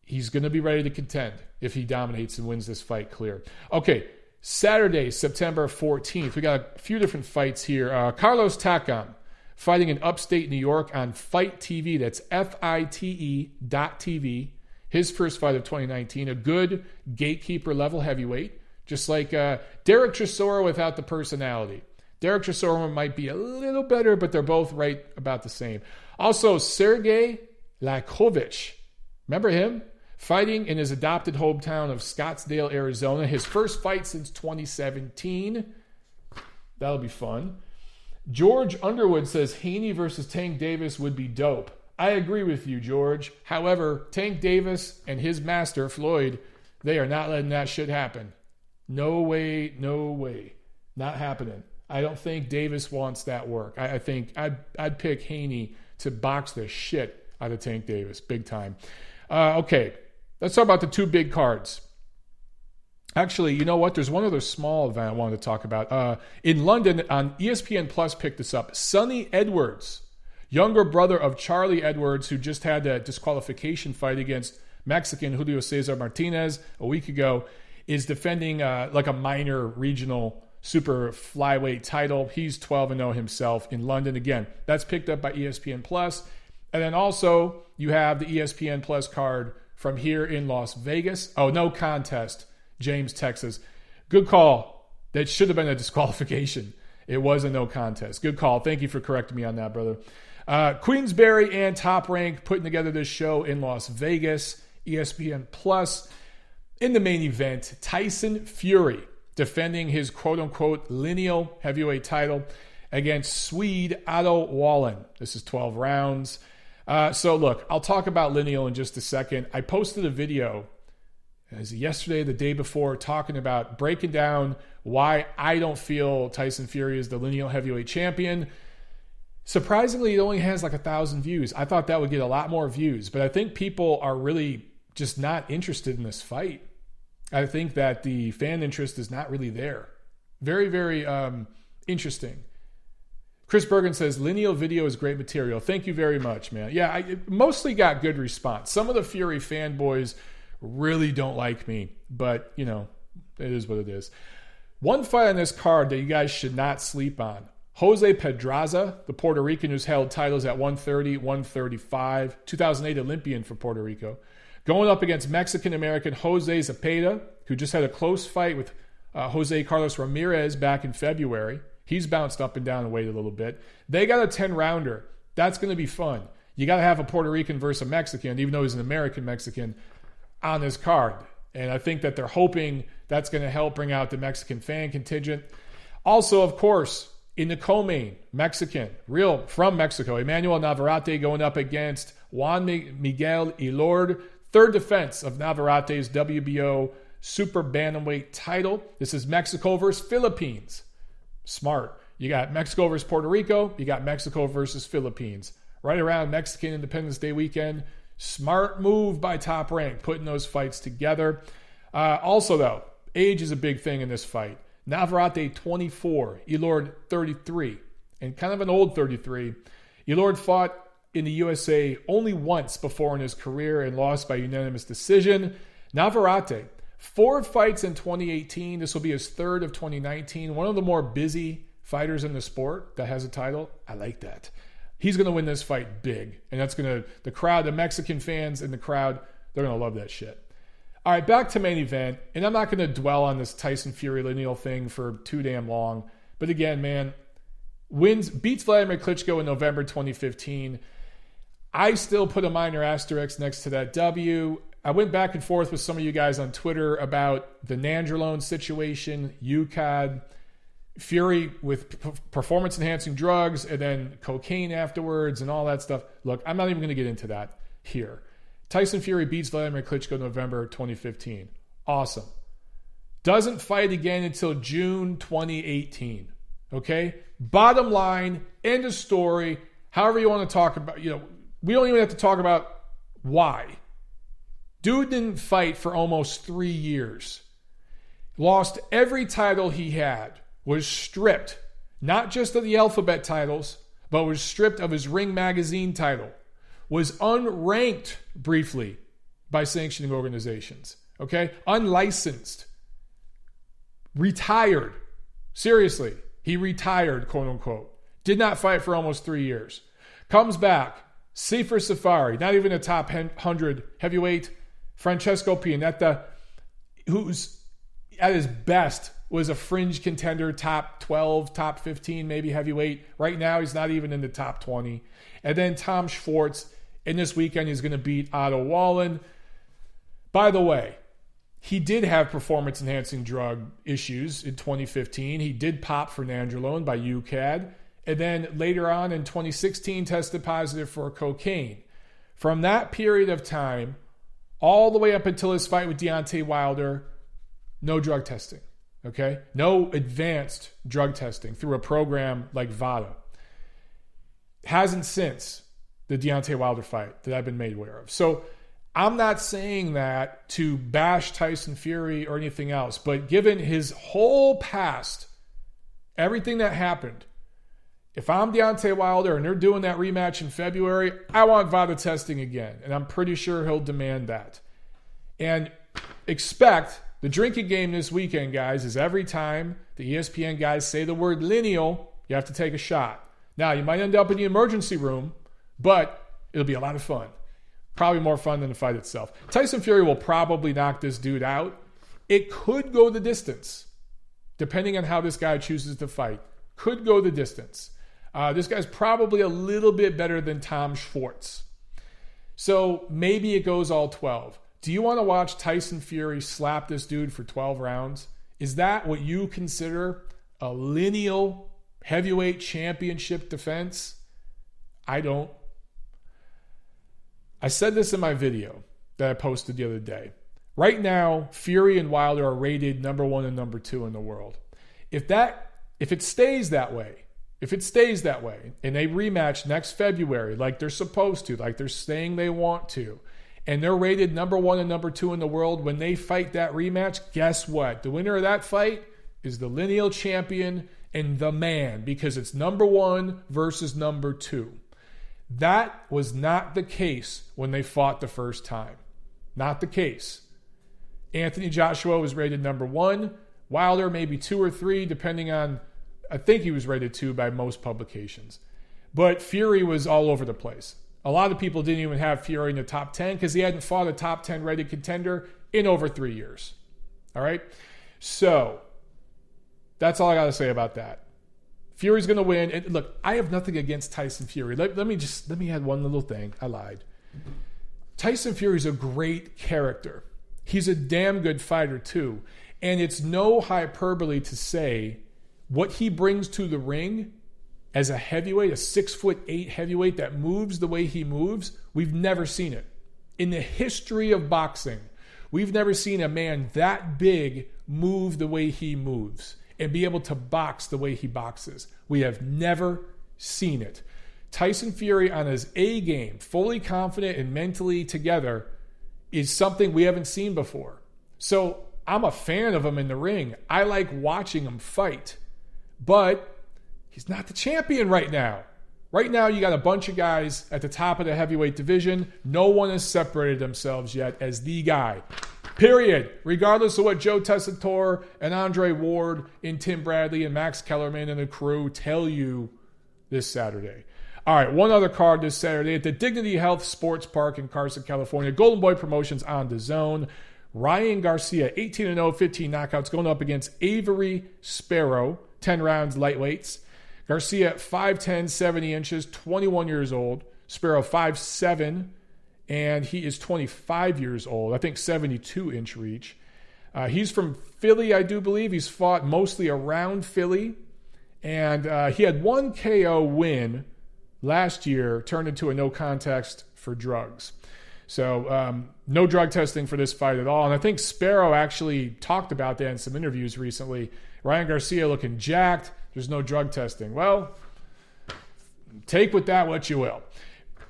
he's going to be ready to contend if he dominates and wins this fight clear. Okay, Saturday, September 14th. We got a few different fights here. Carlos Takam fighting in upstate New York on Fight TV. That's FITE.TV. His first fight of 2019. A good gatekeeper level heavyweight. Just like Derek Chisora without the personality. Derek Chisora might be a little better, but they're both right about the same. Also, Sergey Kovalev. Remember him? Fighting in his adopted hometown of Scottsdale, Arizona. His first fight since 2017. That'll be fun. George Underwood says Haney versus Tank Davis would be dope. I agree with you, George. However, Tank Davis and his master, Floyd, they are not letting that shit happen. No way, no way. Not happening. I don't think Davis wants that work. I think I'd pick Haney to box the shit out of Tank Davis. Big time. Okay, let's talk about the two big cards. Actually, you know what? There's one other small event I wanted to talk about. In London, on ESPN Plus picked this up. Sonny Edwards, younger brother of Charlie Edwards, who just had a disqualification fight against Mexican Julio Cesar Martinez a week ago, is defending like a minor regional super flyweight title. He's 12-0 himself in London. Again, that's picked up by ESPN Plus. And then also you have the ESPN Plus card from here in Las Vegas. Oh, no contest, James, Texas. Good call. That should have been a disqualification. It was a no contest. Good call. Thank you for correcting me on that, brother. Queensberry and Top Rank putting together this show in Las Vegas. ESPN Plus. In the main event, Tyson Fury defending his quote-unquote lineal heavyweight title against Swede Otto Wallin. This is 12 rounds. So look, I'll talk about lineal in just a second. I posted a video yesterday, the day before, talking about breaking down why I don't feel Tyson Fury is the lineal heavyweight champion. Surprisingly, it only has like 1,000 views. I thought that would get a lot more views, but I think people are really just not interested in this fight. I think that the fan interest is not really there. Very, very interesting. Chris Bergen says, lineal video is great material. Thank you very much, man. Yeah, I mostly got good response. Some of the Fury fanboys really don't like me, but, you know, it is what it is. One fight on this card that you guys should not sleep on. Jose Pedraza, the Puerto Rican who's held titles at 130, 135, 2008 Olympian for Puerto Rico, Going up against Mexican-American Jose Zepeda, who just had a close fight with Jose Carlos Ramirez back in February. He's bounced up and down in weight a little bit. They got a 10-rounder. That's going to be fun. You got to have a Puerto Rican versus a Mexican, even though he's an American Mexican, on this card. And I think that they're hoping that's going to help bring out the Mexican fan contingent. Also, of course, in the co-main, Mexican, real from Mexico, Emmanuel Navarrete going up against Juan Miguel Elord, third defense of Navarrete's WBO super bantamweight title. This is Mexico versus Philippines. Smart. You got Mexico versus Puerto Rico. You got Mexico versus Philippines. Right around Mexican Independence Day weekend. Smart move by Top Rank, putting those fights together. Also, though, age is a big thing in this fight. Navarrete, 24. Elord, 33. And kind of an old 33. Elord fought in the USA only once before in his career and lost by unanimous decision. Navarrete, 4 fights in 2018. This will be his third of 2019. One of the more busy fighters in the sport that has a title. I like that. He's going to win this fight big. And that's going to, the crowd, the Mexican fans in the crowd, they're going to love that shit. All right, back to main event. And I'm not going to dwell on this Tyson Fury lineal thing for too damn long. But again, man, beats Vladimir Klitschko in November 2015. I still put a minor asterisk next to that W. I went back and forth with some of you guys on Twitter about the Nandrolone situation, UCAD, Fury with performance-enhancing drugs, and then cocaine afterwards and all that stuff. Look, I'm not even going to get into that here. Tyson Fury beats Vladimir Klitschko November 2015. Awesome. Doesn't fight again until June 2018. Okay? Bottom line, end of story. However you want to talk about, we don't even have to talk about why. Dude didn't fight for almost 3 years. Lost every title he had. Was stripped, not just of the alphabet titles, but was stripped of his Ring Magazine title. Was unranked briefly by sanctioning organizations. Okay? Unlicensed. Retired. Seriously. He retired, quote unquote. Did not fight for almost 3 years. Comes back. Sefer Safari, not even a top 100 heavyweight. Francesco Pianetta, who's at his best was a fringe contender, top 12, top 15, maybe heavyweight. Right now, he's not even in the top 20. And then Tom Schwartz, and this weekend, he's going to beat Otto Wallin. By the way, he did have performance-enhancing drug issues in 2015. He did pop for Nandrolone by UCAD. And then later on in 2016, tested positive for cocaine. From that period of time, all the way up until his fight with Deontay Wilder, no drug testing. Okay? No advanced drug testing through a program like VADA. Hasn't since the Deontay Wilder fight that I've been made aware of. So I'm not saying that to bash Tyson Fury or anything else, but given his whole past, everything that happened, if I'm Deontay Wilder and they're doing that rematch in February, I want VADA testing again. And I'm pretty sure he'll demand that. And expect the drinking game this weekend, guys, is every time the ESPN guys say the word lineal, you have to take a shot. Now, you might end up in the emergency room, but it'll be a lot of fun. Probably more fun than the fight itself. Tyson Fury will probably knock this dude out. It could go the distance, depending on how this guy chooses to fight. Could go the distance. This guy's probably a little bit better than Tom Schwartz. So maybe it goes all 12. Do you want to watch Tyson Fury slap this dude for 12 rounds? Is that what you consider a lineal heavyweight championship defense? I don't. I said this in my video that I posted the other day. Right now, Fury and Wilder are rated number 1 and number 2 in the world. If it stays that way, and they rematch next February like they're supposed to, like they're saying they want to, and they're rated number 1 and number 2 in the world, when they fight that rematch, guess what? The winner of that fight is the lineal champion and the man, because it's number 1 versus number 2. That was not the case when they fought the first time. Not the case. Anthony Joshua was rated number 1. Wilder maybe 2 or 3, depending on, I think he was rated 2 by most publications. But Fury was all over the place. A lot of people didn't even have Fury in the top 10 because he hadn't fought a top 10 rated contender in over 3 years. All right? So, that's all I got to say about that. Fury's going to win. And look, I have nothing against Tyson Fury. Let me add one little thing. I lied. Tyson Fury's a great character. He's a damn good fighter too. And it's no hyperbole to say what he brings to the ring as a heavyweight, a 6'8" heavyweight that moves the way he moves, we've never seen it. In the history of boxing, we've never seen a man that big move the way he moves and be able to box the way he boxes. We have never seen it. Tyson Fury on his A game, fully confident and mentally together, is something we haven't seen before. So I'm a fan of him in the ring. I like watching him fight. But he's not the champion right now. Right now, you got a bunch of guys at the top of the heavyweight division. No one has separated themselves yet as the guy. Period. Regardless of what Joe Tessitore and Andre Ward and Tim Bradley and Max Kellerman and the crew tell you this Saturday. All right, one other card this Saturday at the Dignity Health Sports Park in Carson, California. Golden Boy Promotions on DAZN. Ryan Garcia, 18-0, 15 knockouts, going up against Avery Sparrow, 10 rounds lightweights. Garcia, 5'10", 70 inches, 21 years old. Sparrow, 5'7", and he is 25 years old. I think 72-inch reach. He's from Philly, I do believe. He's fought mostly around Philly. And he had one KO win last year, turned into a no contest for drugs. So no drug testing for this fight at all. And I think Sparrow actually talked about that in some interviews recently. Ryan Garcia looking jacked. There's no drug testing. Well, take with that what you will.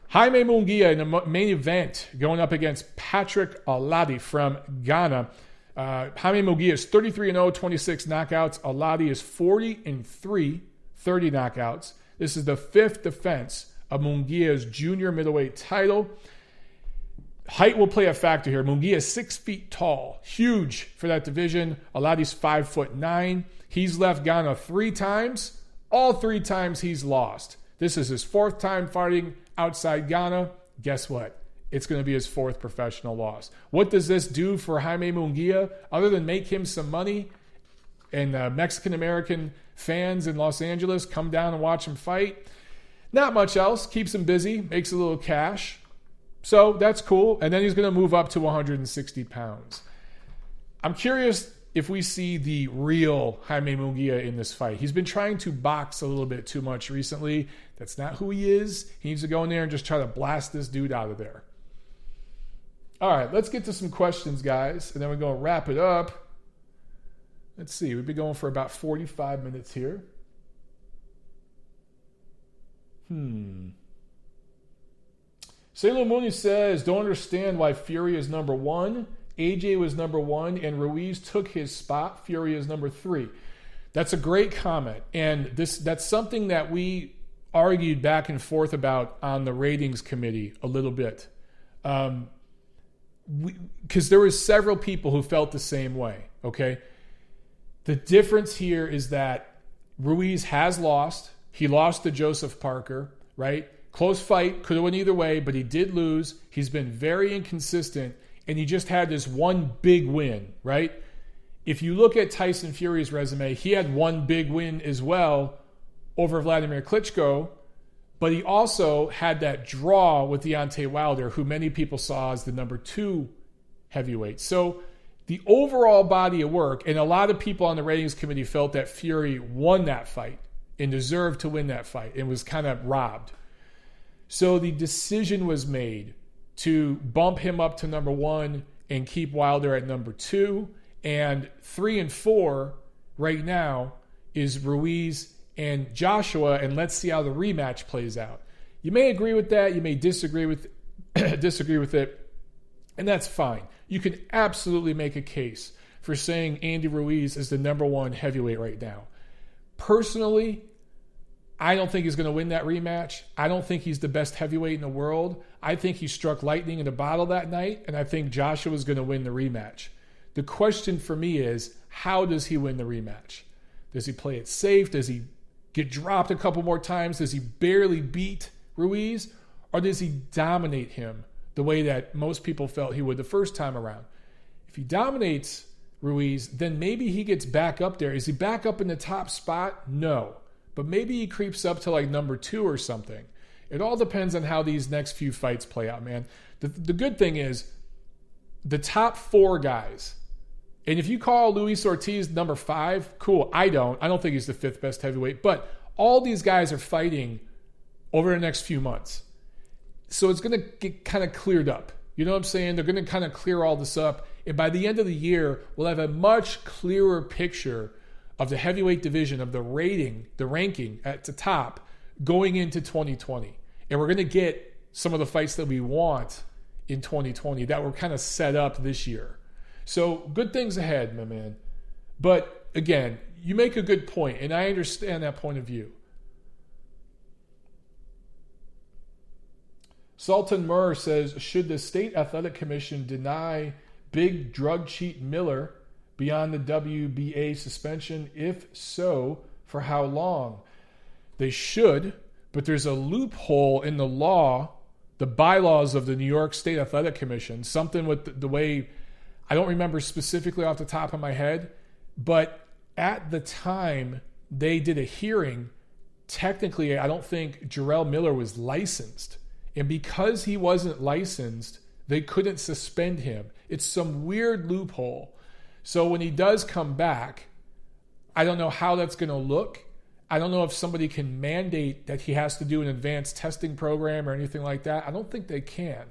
Jaime Munguia in the main event going up against Patrick Allotey from Ghana. Jaime Munguia is 33-0, 26 knockouts. Allotey is 40-3, 30 knockouts. This is the fifth defense of Munguia's junior middleweight title. Height will play a factor here. Munguia is 6 feet tall, huge for that division. Allotey's 5'9". He's left Ghana 3 times. All 3 times he's lost. This is his 4th time fighting outside Ghana. Guess what? It's going to be his 4th professional loss. What does this do for Jaime Munguia other than make him some money and Mexican-American fans in Los Angeles come down and watch him fight? Not much else. Keeps him busy, makes a little cash. So that's cool. And then he's going to move up to 160 pounds. I'm curious if we see the real Jaime Munguia in this fight. He's been trying to box a little bit too much recently. That's not who he is. He needs to go in there and just try to blast this dude out of there. All right, let's get to some questions, guys, and then we're going to wrap it up. Let's see. We've been going for about 45 minutes here. Sailor Mooney says, don't understand why Fury is number 1. AJ was number 1, and Ruiz took his spot. Fury is number 3. That's a great comment, and that's something that we argued back and forth about on the ratings committee a little bit. Because there was several people who felt the same way, okay? The difference here is that Ruiz has lost. He lost to Joseph Parker, right? Close fight, could have went either way, but he did lose. He's been very inconsistent, and he just had this one big win, right? If you look at Tyson Fury's resume, he had one big win as well over Vladimir Klitschko, but he also had that draw with Deontay Wilder, who many people saw as the number 2 heavyweight. So the overall body of work, and a lot of people on the ratings committee felt that Fury won that fight and deserved to win that fight and was kind of robbed. So the decision was made to bump him up to number 1 and keep Wilder at number 2. And 3 and 4 right now is Ruiz and Joshua, and let's see how the rematch plays out. You may agree with that, you may disagree with it, and that's fine. You can absolutely make a case for saying Andy Ruiz is the number 1 heavyweight right now. Personally, I don't think he's going to win that rematch. I don't think he's the best heavyweight in the world. I think he struck lightning in a bottle that night, and I think Joshua is going to win the rematch. The question for me is, how does he win the rematch? Does he play it safe? Does he get dropped a couple more times? Does he barely beat Ruiz? Or does he dominate him the way that most people felt he would the first time around? If he dominates Ruiz, then maybe he gets back up there. Is he back up in the top spot? No. But maybe he creeps up to like number 2 or something. It all depends on how these next few fights play out, man. The good thing is the top 4 guys, and if you call Luis Ortiz number 5, cool. I don't think he's the 5th best heavyweight, but all these guys are fighting over the next few months. So it's going to get kind of cleared up. You know what I'm saying? They're going to kind of clear all this up. And by the end of the year, we'll have a much clearer picture of the heavyweight division, of the ranking at the top going into 2020. And we're going to get some of the fights that we want in 2020 that were kind of set up this year. So good things ahead, my man. But again, you make a good point, and I understand that point of view. Sultan Murr says, should the State Athletic Commission deny big drug cheat Miller beyond the WBA suspension? If so, for how long? They should, but there's a loophole in the law, the bylaws of the New York State Athletic Commission, something with the way, I don't remember specifically off the top of my head, but at the time they did a hearing, technically I don't think Jarrell Miller was licensed. And because he wasn't licensed, they couldn't suspend him. It's some weird loophole. So when he does come back, I don't know how that's going to look. I don't know if somebody can mandate that he has to do an advanced testing program or anything like that. I don't think they can.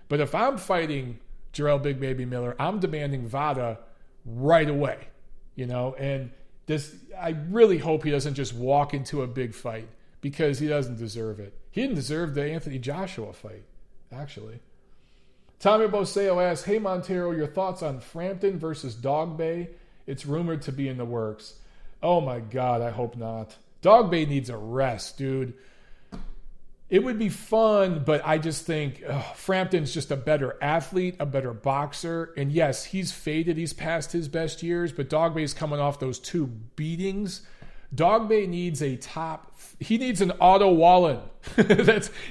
But if I'm fighting Jarrell Big Baby Miller, I'm demanding VADA right away. And I really hope he doesn't just walk into a big fight, because he doesn't deserve it. He didn't deserve the Anthony Joshua fight, actually. Tommy Boseo asks, hey Montero, your thoughts on Frampton versus Dog Bay? It's rumored to be in the works. Oh my God, I hope not. Dog Bay needs a rest, dude. It would be fun, but I just think Frampton's just a better athlete, a better boxer. And yes, he's faded. He's past his best years, but Dog Bay's coming off those 2 beatings. Dog Bay needs he needs an Otto Wallin.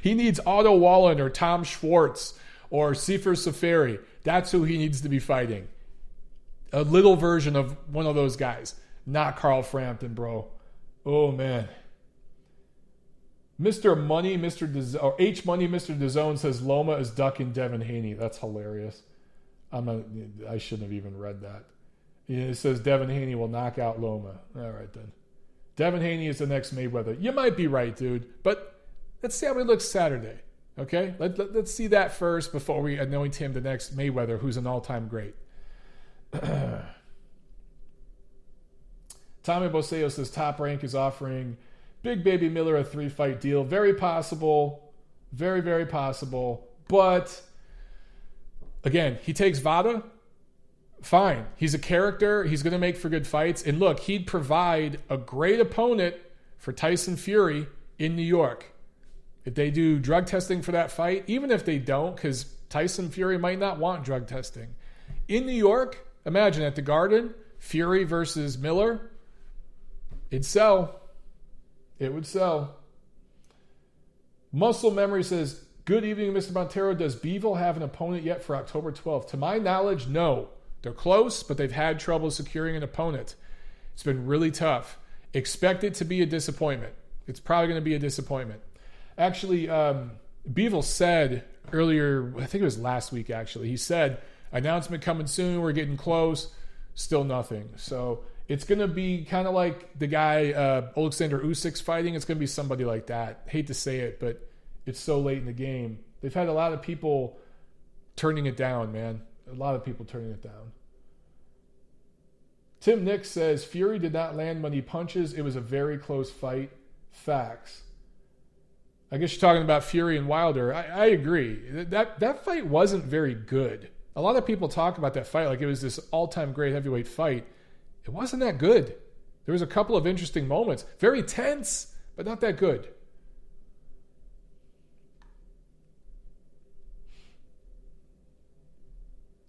He needs Otto Wallin or Tom Schwartz or Sefer Seferi. That's who he needs to be fighting. A little version of one of those guys. Not Carl Frampton, bro. Oh, man. Mr. Money, H Money, Mr. DAZN says Loma is ducking Devin Haney. That's hilarious. I shouldn't have even read that. It says Devin Haney will knock out Loma. All right, then. Devin Haney is the next Mayweather. You might be right, dude. But let's see how he looks Saturday. Okay? Let's see that first before we anoint him the next Mayweather, who's an all-time great. Tommy Boseo says Top Rank is offering Big Baby Miller a 3-fight deal. Very possible. Very, very possible. But, again, he takes VADA. Fine. He's a character. He's going to make for good fights. And look, he'd provide a great opponent for Tyson Fury in New York. If they do drug testing for that fight, even if they don't, because Tyson Fury might not want drug testing. In New York, imagine at the Garden, Fury versus Miller. It'd sell. It would sell. Muscle Memory says, good evening, Mr. Montero. Does Beeville have an opponent yet for October 12th? To my knowledge, no. They're close, but they've had trouble securing an opponent. It's been really tough. Expect it to be a disappointment. It's probably going to be a disappointment. Actually, Beeville said earlier, I think it was last week actually, he said, announcement coming soon, we're getting close, still nothing. So it's going to be kind of like the guy Alexander Usyk's fighting. It's going to be somebody like that. Hate to say it, but it's so late in the game. They've had a lot of people turning it down, man. A lot of people turning it down. Tim Nick says, Fury did not land many punches. It was a very close fight. Facts. I guess you're talking about Fury and Wilder. I agree. That fight wasn't very good. A lot of people talk about that fight like it was this all-time great heavyweight fight. It wasn't that good. There was a couple of interesting moments. Very tense, but not that good.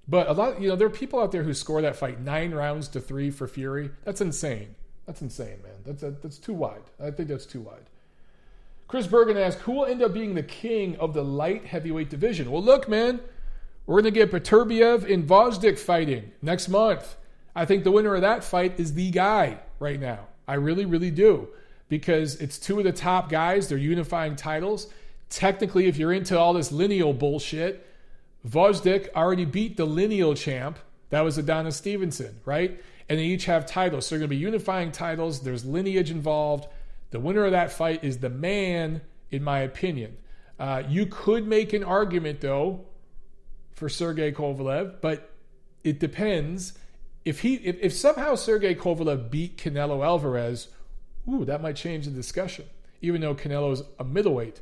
But a lot, there are people out there who score that fight 9-3 for Fury. That's insane. That's insane, man. That's too wide. I think that's too wide. Chris Bergen asks, who will end up being the king of the light heavyweight division? Well, look, man, we're going to get Beterbiev and Gvozdyk fighting next month. I think the winner of that fight is the guy right now. I really, really do. Because it's two of the top guys. They're unifying titles. Technically, if you're into all this lineal bullshit, Gvozdyk already beat the lineal champ. That was Adonis Stevenson, right? And they each have titles. So they're going to be unifying titles. There's lineage involved. The winner of that fight is the man, in my opinion. You could make an argument, though, for Sergey Kovalev, but it depends. If somehow Sergey Kovalev beat Canelo Alvarez, that might change the discussion, even though Canelo's a middleweight.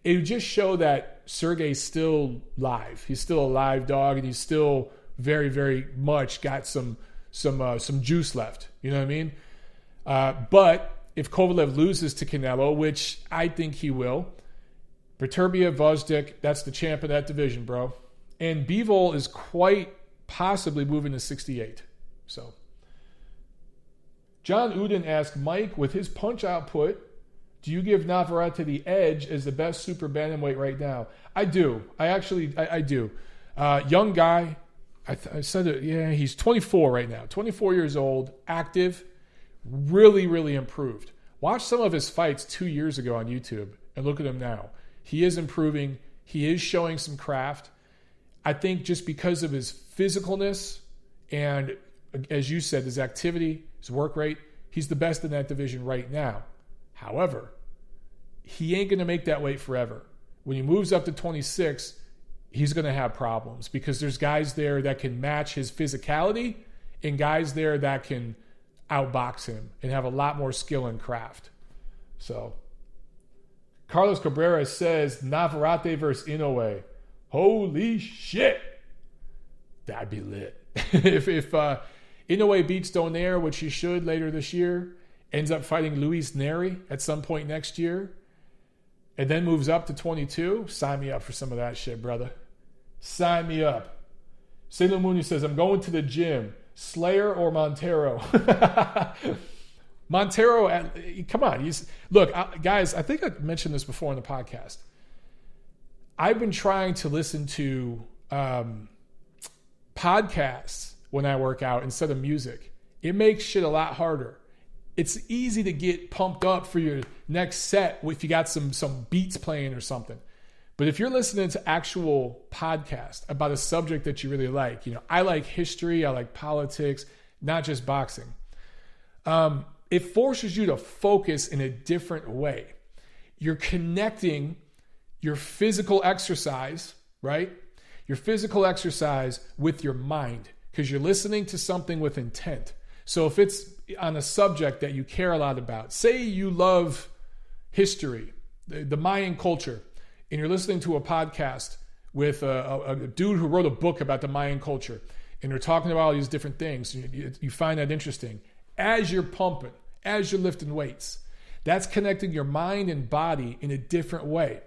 It would just show that Sergey's still live. He's still a live dog, and he's still very, very much got some juice left. You know what I mean? But if Kovalev loses to Canelo, which I think he will, Beterbiev, Gvozdyk, that's the champ of that division, bro. And Bivol is quite possibly moving to 68. So, John Uden asked, Mike, with his punch output, do you give Navarrete the edge as the best super bantamweight right now? I do. I do. Young guy. I said it. Yeah, he's 24 right now. 24 years old, active, really, really improved. Watch some of his fights 2 years ago on YouTube and look at him now. He is improving. He is showing some craft. I think just because of his physicalness and, as you said, his activity, his work rate, he's the best in that division right now. However, he ain't going to make that weight forever. When he moves up to 26, he's going to have problems because there's guys there that can match his physicality and guys there that can outbox him and have a lot more skill and craft. So, Carlos Cabrera says Navarrete versus Inoue. Holy shit. That'd be lit. if Inoue beats Donaire, which he should later this year, ends up fighting Luis Neri at some point next year, and then moves up to 22, sign me up for some of that shit, brother. Sign me up. Sailor Mooney says, I'm going to the gym. Slayer or Montero? Montero, come on. Look, guys, I think I mentioned this before in the podcast. I've been trying to listen to podcasts when I work out instead of music. It makes shit a lot harder. It's easy to get pumped up for your next set if you got some beats playing or something. But if you're listening to actual podcast about a subject that you really like, I like history, I like politics, not just boxing. It forces you to focus in a different way. You're connecting your physical exercise, right? Your physical exercise with your mind because you're listening to something with intent. So if it's on a subject that you care a lot about, say you love history, the Mayan culture, and you're listening to a podcast with a dude who wrote a book about the Mayan culture, and they're talking about all these different things, you find that interesting. As you're pumping, as you're lifting weights, that's connecting your mind and body in a different way.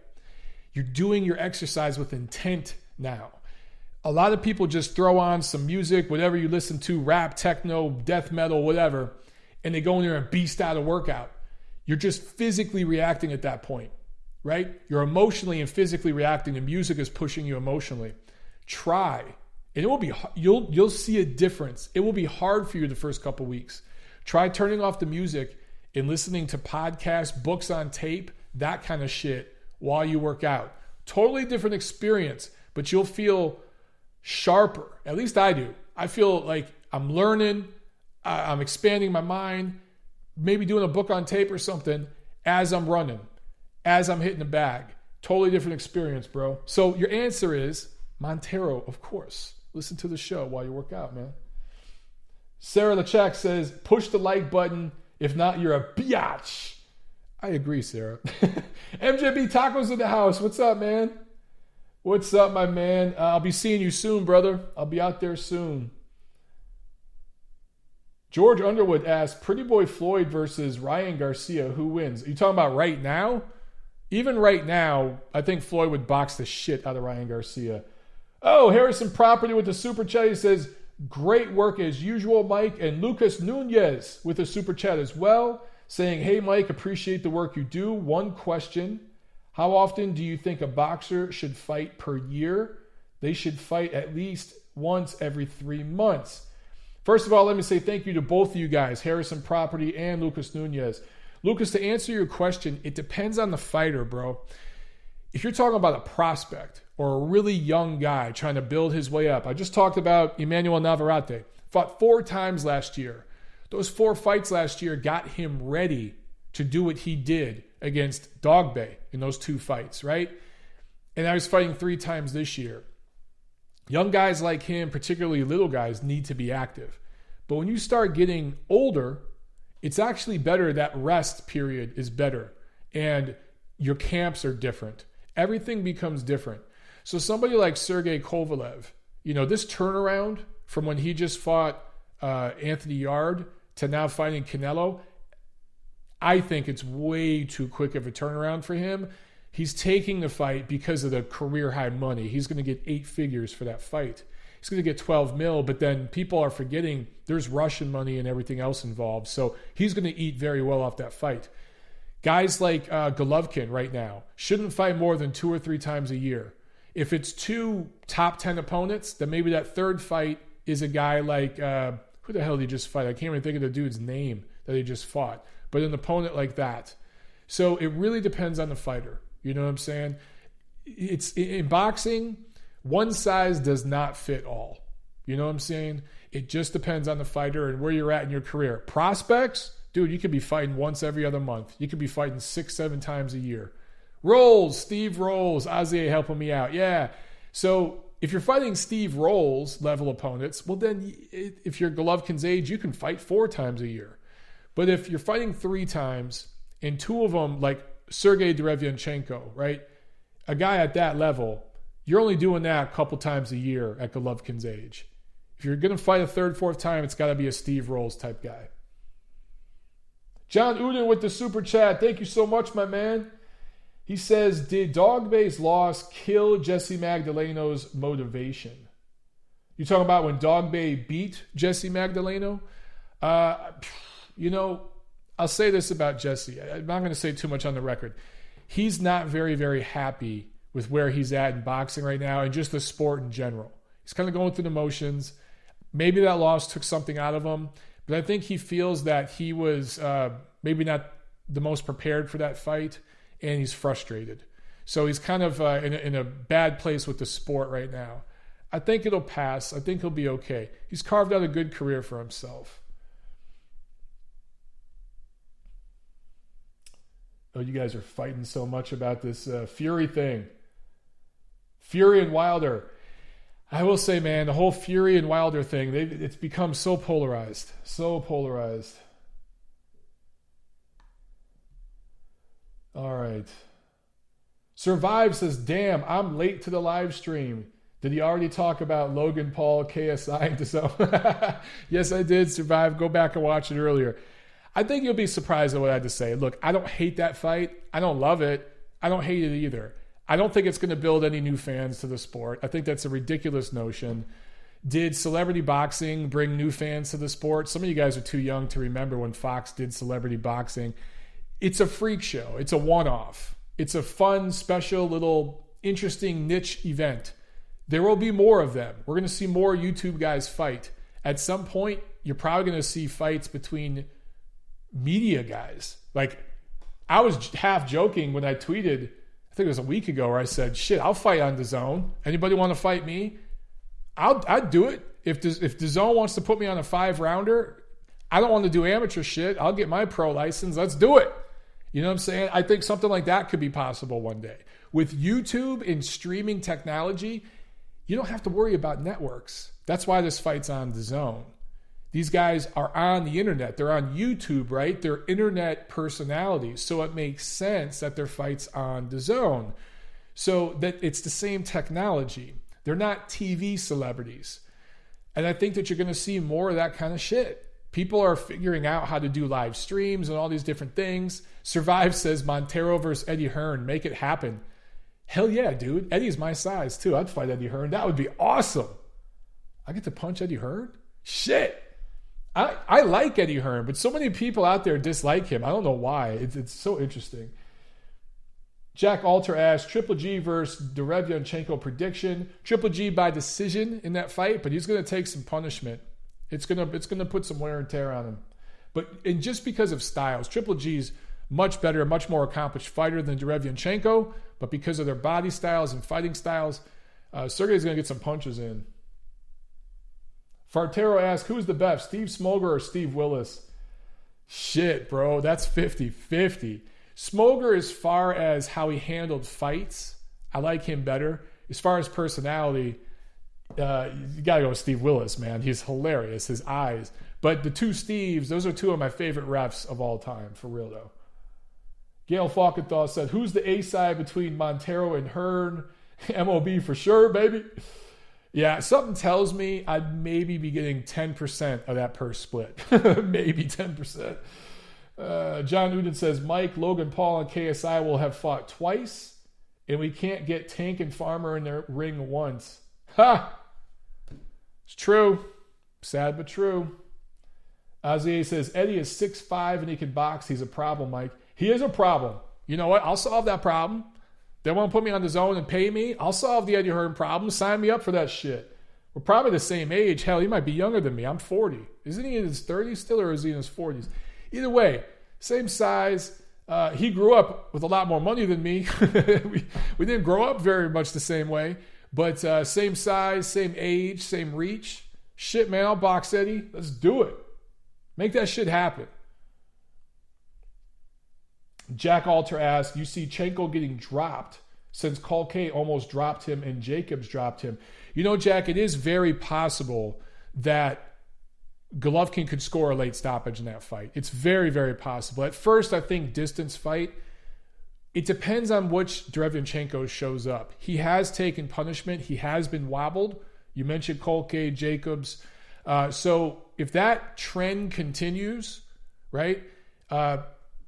You're doing your exercise with intent now. A lot of people just throw on some music, whatever you listen to, rap, techno, death metal, whatever, and they go in there and beast out a workout. You're just physically reacting at that point, right? You're emotionally and physically reacting. The music is pushing you emotionally. Try, and it will be. You'll see a difference. It will be hard for you the first couple weeks. Try turning off the music and listening to podcasts, books on tape, that kind of shit while you work out. Totally different experience, but you'll feel sharper. At least I do. I feel like I'm learning, I'm expanding my mind, maybe doing a book on tape or something as I'm running, as I'm hitting the bag. Totally different experience, bro. So your answer is Montero, of course. Listen to the show while you work out, man. Sarah Lachak says, push the like button. If not, you're a biatch. I agree, Sarah. MJB Tacos in the house. What's up, man? What's up, my man? I'll be seeing you soon, brother. I'll be out there soon. George Underwood asks, Pretty Boy Floyd versus Ryan Garcia, who wins? Are you talking about right now? Even right now, I think Floyd would box the shit out of Ryan Garcia. Oh, Harrison Property with the super chat. He says, great work as usual, Mike. And Lucas Nunez with the super chat as well. saying, hey, Mike, appreciate the work you do. One question. How often do you think a boxer should fight per year? They should fight at least once every 3 months. First of all, let me say thank you to both of you guys, Harrison Property and Lucas Nunez. Lucas, to answer your question, it depends on the fighter, bro. If you're talking about a prospect or a really young guy trying to build his way up, I just talked about Emmanuel Navarrete. Fought 4 times last year. Those 4 fights last year got him ready to do what he did against Dogbay in those 2 fights, right? And now he's fighting 3 times this year. Young guys like him, particularly little guys, need to be active. But when you start getting older, it's actually better. That rest period is better. And your camps are different. Everything becomes different. So somebody like Sergey Kovalev, this turnaround from when he just fought Anthony Yard to now fighting Canelo, I think it's way too quick of a turnaround for him. He's taking the fight because of the career high money. He's going to get 8 figures for that fight. He's going to get 12 mil, but then people are forgetting there's Russian money and everything else involved. So he's going to eat very well off that fight. Guys like Golovkin right now shouldn't fight more than 2 or 3 times a year. If it's 2 top 10 opponents, then maybe that third fight is a guy like, who the hell did he just fight? I can't even think of the dude's name that he just fought. But an opponent like that. So it really depends on the fighter. You know what I'm saying? It's in boxing, one size does not fit all. You know what I'm saying? It just depends on the fighter and where you're at in your career. Prospects, dude, you could be fighting once every other month. You could be fighting 6-7 times a year. Rolls, Steve Rolls, Isaiah helping me out. Yeah. So if you're fighting Steve Rolls level opponents, well then if you're Golovkin's age, you can fight 4 times a year. But if you're fighting 3 times and 2 of them, like Sergey Derevyanchenko, right? A guy at that level, you're only doing that a couple times a year at Golovkin's age. If you're going to fight a 3rd, 4th time, it's got to be a Steve Rolls type guy. John Uden with the super chat. Thank you so much, my man. He says, did Dogbay's loss kill Jesse Magdaleno's motivation? You talking about when Dogbay beat Jesse Magdaleno? I'll say this about Jesse. I'm not going to say too much on the record. He's not very, very happy with where he's at in boxing right now and just the sport in general. He's kind of going through the motions. Maybe that loss took something out of him, but I think he feels that he was maybe not the most prepared for that fight, and he's frustrated. So he's kind of in a bad place with the sport right now. I think it'll pass. I think he'll be okay. He's carved out a good career for himself. Oh, you guys are fighting so much about this Fury thing. Fury and Wilder. I will say, man, the whole Fury and Wilder thing, it's become so polarized. So polarized. All right. Survive says, damn, I'm late to the live stream. Did he already talk about Logan Paul, KSI, and DAZN? Yes, I did, Survive. Go back and watch it earlier. I think you'll be surprised at what I had to say. Look, I don't hate that fight. I don't love it. I don't hate it either. I don't think it's going to build any new fans to the sport. I think that's a ridiculous notion. Did celebrity boxing bring new fans to the sport? Some of you guys are too young to remember when Fox did celebrity boxing. It's a freak show. It's a one-off. It's a fun, special, little interesting niche event. There will be more of them. We're going to see more YouTube guys fight. At some point, you're probably going to see fights between media guys. Like, I was half joking when I tweeted, I think it was a week ago, where I said, shit, I'll fight on DAZN. Anybody want to fight me? I'd do it. If DAZN wants to put me on a 5-rounder, I don't want to do amateur shit. I'll get my pro license. Let's do it. You know what I'm saying? I think something like that could be possible one day. With YouTube and streaming technology, you don't have to worry about networks. That's why this fight's on DAZN. These guys are on the internet. They're on YouTube, right? They're internet personalities. So it makes sense that their fight's on DAZN. So that it's the same technology. They're not TV celebrities. And I think that you're going to see more of that kind of shit. People are figuring out how to do live streams and all these different things. Survive says Montero versus Eddie Hearn. Make it happen. Hell yeah, dude. Eddie's my size too. I'd fight Eddie Hearn. That would be awesome. I get to punch Eddie Hearn? Shit. I like Eddie Hearn, but so many people out there dislike him. I don't know why. It's so interesting. Jack Alter asks, Triple G versus Derevianchenko prediction. Triple G by decision in that fight, but he's going to take some punishment. It's going to put some wear and tear on him. And just because of styles, Triple G's much better, much more accomplished fighter than Derevianchenko, but because of their body styles and fighting styles, Sergey's going to get some punches in. Fartero asks, who's the best, Steve Smolger or Steve Willis? Shit, bro, that's 50-50. Smolger, as far as how he handled fights, I like him better. As far as personality, you got to go with Steve Willis, man. He's hilarious, his eyes. But the two Steves, those are two of my favorite refs of all time, for real, though. Gail Falkenthal said, who's the A-side between Montero and Hearn? MOB for sure, baby. Yeah, something tells me I'd maybe be getting 10% of that purse split. Maybe 10%. John Newton says, Mike, Logan Paul, and KSI will have fought twice, and we can't get Tank and Farmer in their ring once. Ha! It's true. Sad but true. Azier says, Eddie is 6'5", and he can box. He's a problem, Mike. He is a problem. You know what? I'll solve that problem. They want to put me on the zone and pay me? I'll solve the Eddie Hearn problem. Sign me up for that shit. We're probably the same age. Hell, he might be younger than me. I'm 40. Isn't he in his 30s still, or is he in his 40s? Either way, same size. He grew up with a lot more money than me. we didn't grow up very much the same way. But same size, same age, same reach. Shit, man, I'll box Eddie. Let's do it. Make that shit happen. Jack Alter asks, you see Chenko getting dropped since Colque almost dropped him and Jacobs dropped him. You know, Jack, it is very possible that Golovkin could score a late stoppage in that fight. It's very, very possible. At first, I think distance fight. It depends on which Derevianchenko shows up. He has taken punishment. He has been wobbled. You mentioned Colque, Jacobs. So if that trend continues, right,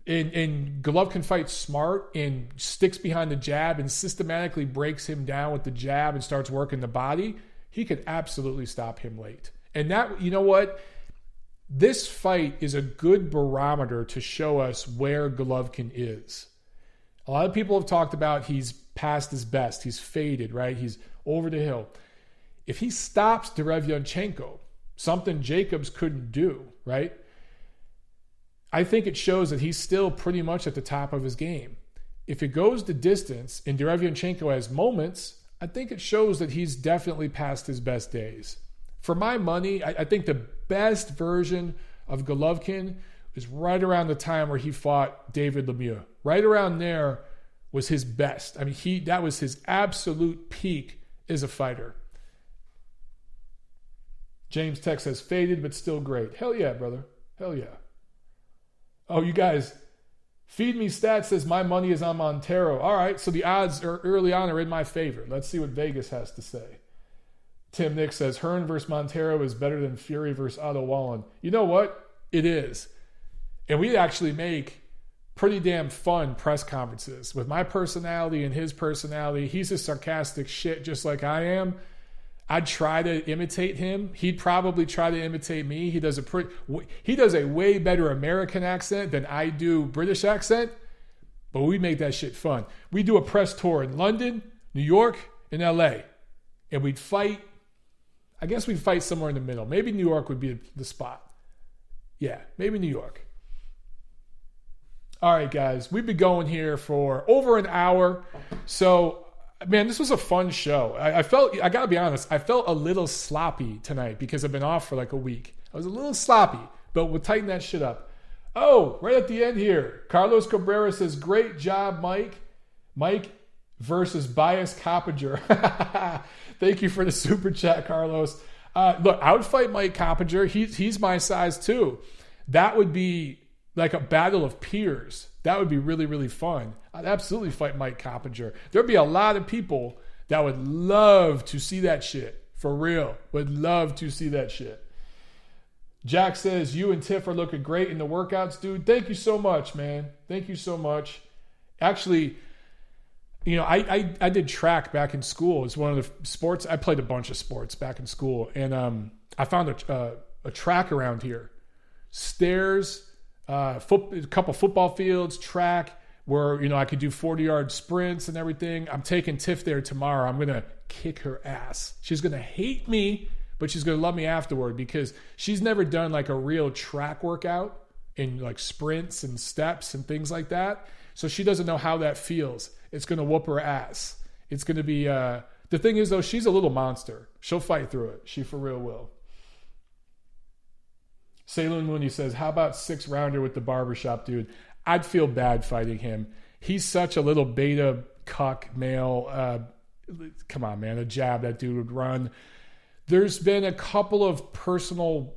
and Golovkin fights smart and sticks behind the jab and systematically breaks him down with the jab and starts working the body, he could absolutely stop him late. And that, you know what? This fight is a good barometer to show us where Golovkin is. A lot of people have talked about he's past his best. He's faded, right? He's over the hill. If he stops Derevianchenko, something Jacobs couldn't do, right? I think it shows that he's still pretty much at the top of his game. If it goes the distance and Derevianchenko has moments, I think it shows that he's definitely past his best days. For my money, I think the best version of Golovkin is right around the time where he fought David Lemieux. Right around there was his best. I mean, that was his absolute peak as a fighter. James Tech says, faded but still great. Hell yeah, brother. Hell yeah. Oh, you guys, Feed Me Stats says my money is on Montero. All right, so the odds are early on are in my favor. Let's see what Vegas has to say. Tim Nick says Hearn versus Montero is better than Fury versus Otto Wallin. You know what? It is. And we actually make pretty damn fun press conferences. With my personality and his personality, he's a sarcastic shit just like I am. I'd try to imitate him. He'd probably try to imitate me. He does a way better American accent than I do British accent, but we make that shit fun. We do a press tour in London, New York, and LA, and we'd fight. I guess we'd fight somewhere in the middle. Maybe New York would be the spot. Yeah, maybe New York. All right, guys, we've been going here for over an hour, so man, this was a fun show. I gotta be honest, I felt a little sloppy tonight because I've been off for like a week. I was a little sloppy, but we'll tighten that shit up. Oh, right at the end here, Carlos Cabrera says, great job, Mike. Mike versus Bias Coppinger. Thank you for the super chat, Carlos. Look, I would fight Mike Coppinger. He's my size too. That would be like a battle of peers. That would be really, really fun. I'd absolutely fight Mike Coppinger. There'd be a lot of people that would love to see that shit. For real. Would love to see that shit. Jack says, you and Tiff are looking great in the workouts, dude. Thank you so much, man. Thank you so much. Actually, you know, I did track back in school. It's one of the sports. I played a bunch of sports back in school. And I found a track around here. stairs, a couple football fields, track, where, you know, I could do 40-yard sprints and everything. I'm taking Tiff there tomorrow. I'm going to kick her ass. She's going to hate me, but she's going to love me afterward, because she's never done like a real track workout in like sprints and steps and things like that. So she doesn't know how that feels. It's going to whoop her ass. It's going to be, the thing is though, she's a little monster. She'll fight through it. She for real will. Saloon Mooney says, how about 6-rounder with the barbershop dude? I'd feel bad fighting him. He's such a little beta cuck male. Come on, man. A jab that dude would run. There's been a couple of personal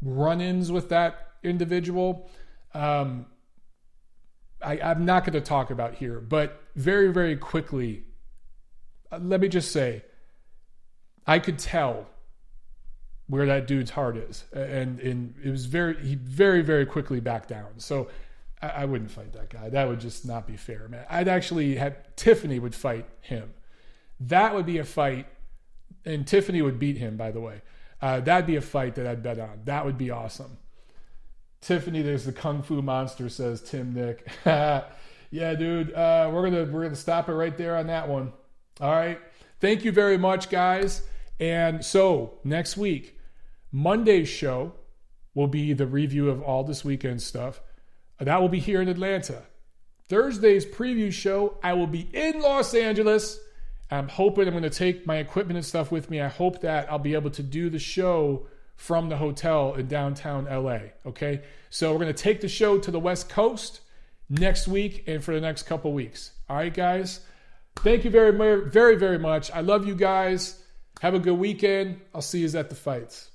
run-ins with that individual. I'm not going to talk about here, but very, very quickly, let me just say, I could tell where that dude's heart is. And it was he very, very quickly backed down. So I wouldn't fight that guy. That would just not be fair, man. I'd actually have Tiffany would fight him. That would be a fight, and Tiffany would beat him, by the way. That'd be a fight that I'd bet on. That would be awesome. Tiffany, there's the Kung Fu monster, says Tim Nick. Yeah, dude. We're gonna stop it right there on that one. All right. Thank you very much, guys. And so next week, Monday's show will be the review of all this weekend stuff. That will be here in Atlanta. Thursday's preview show, I will be in Los Angeles. I'm hoping I'm going to take my equipment and stuff with me. I hope that I'll be able to do the show from the hotel in downtown LA. Okay? So we're going to take the show to the West Coast next week and for the next couple weeks. All right, guys? Thank you very, very, very much. I love you guys. Have a good weekend. I'll see you at the fights.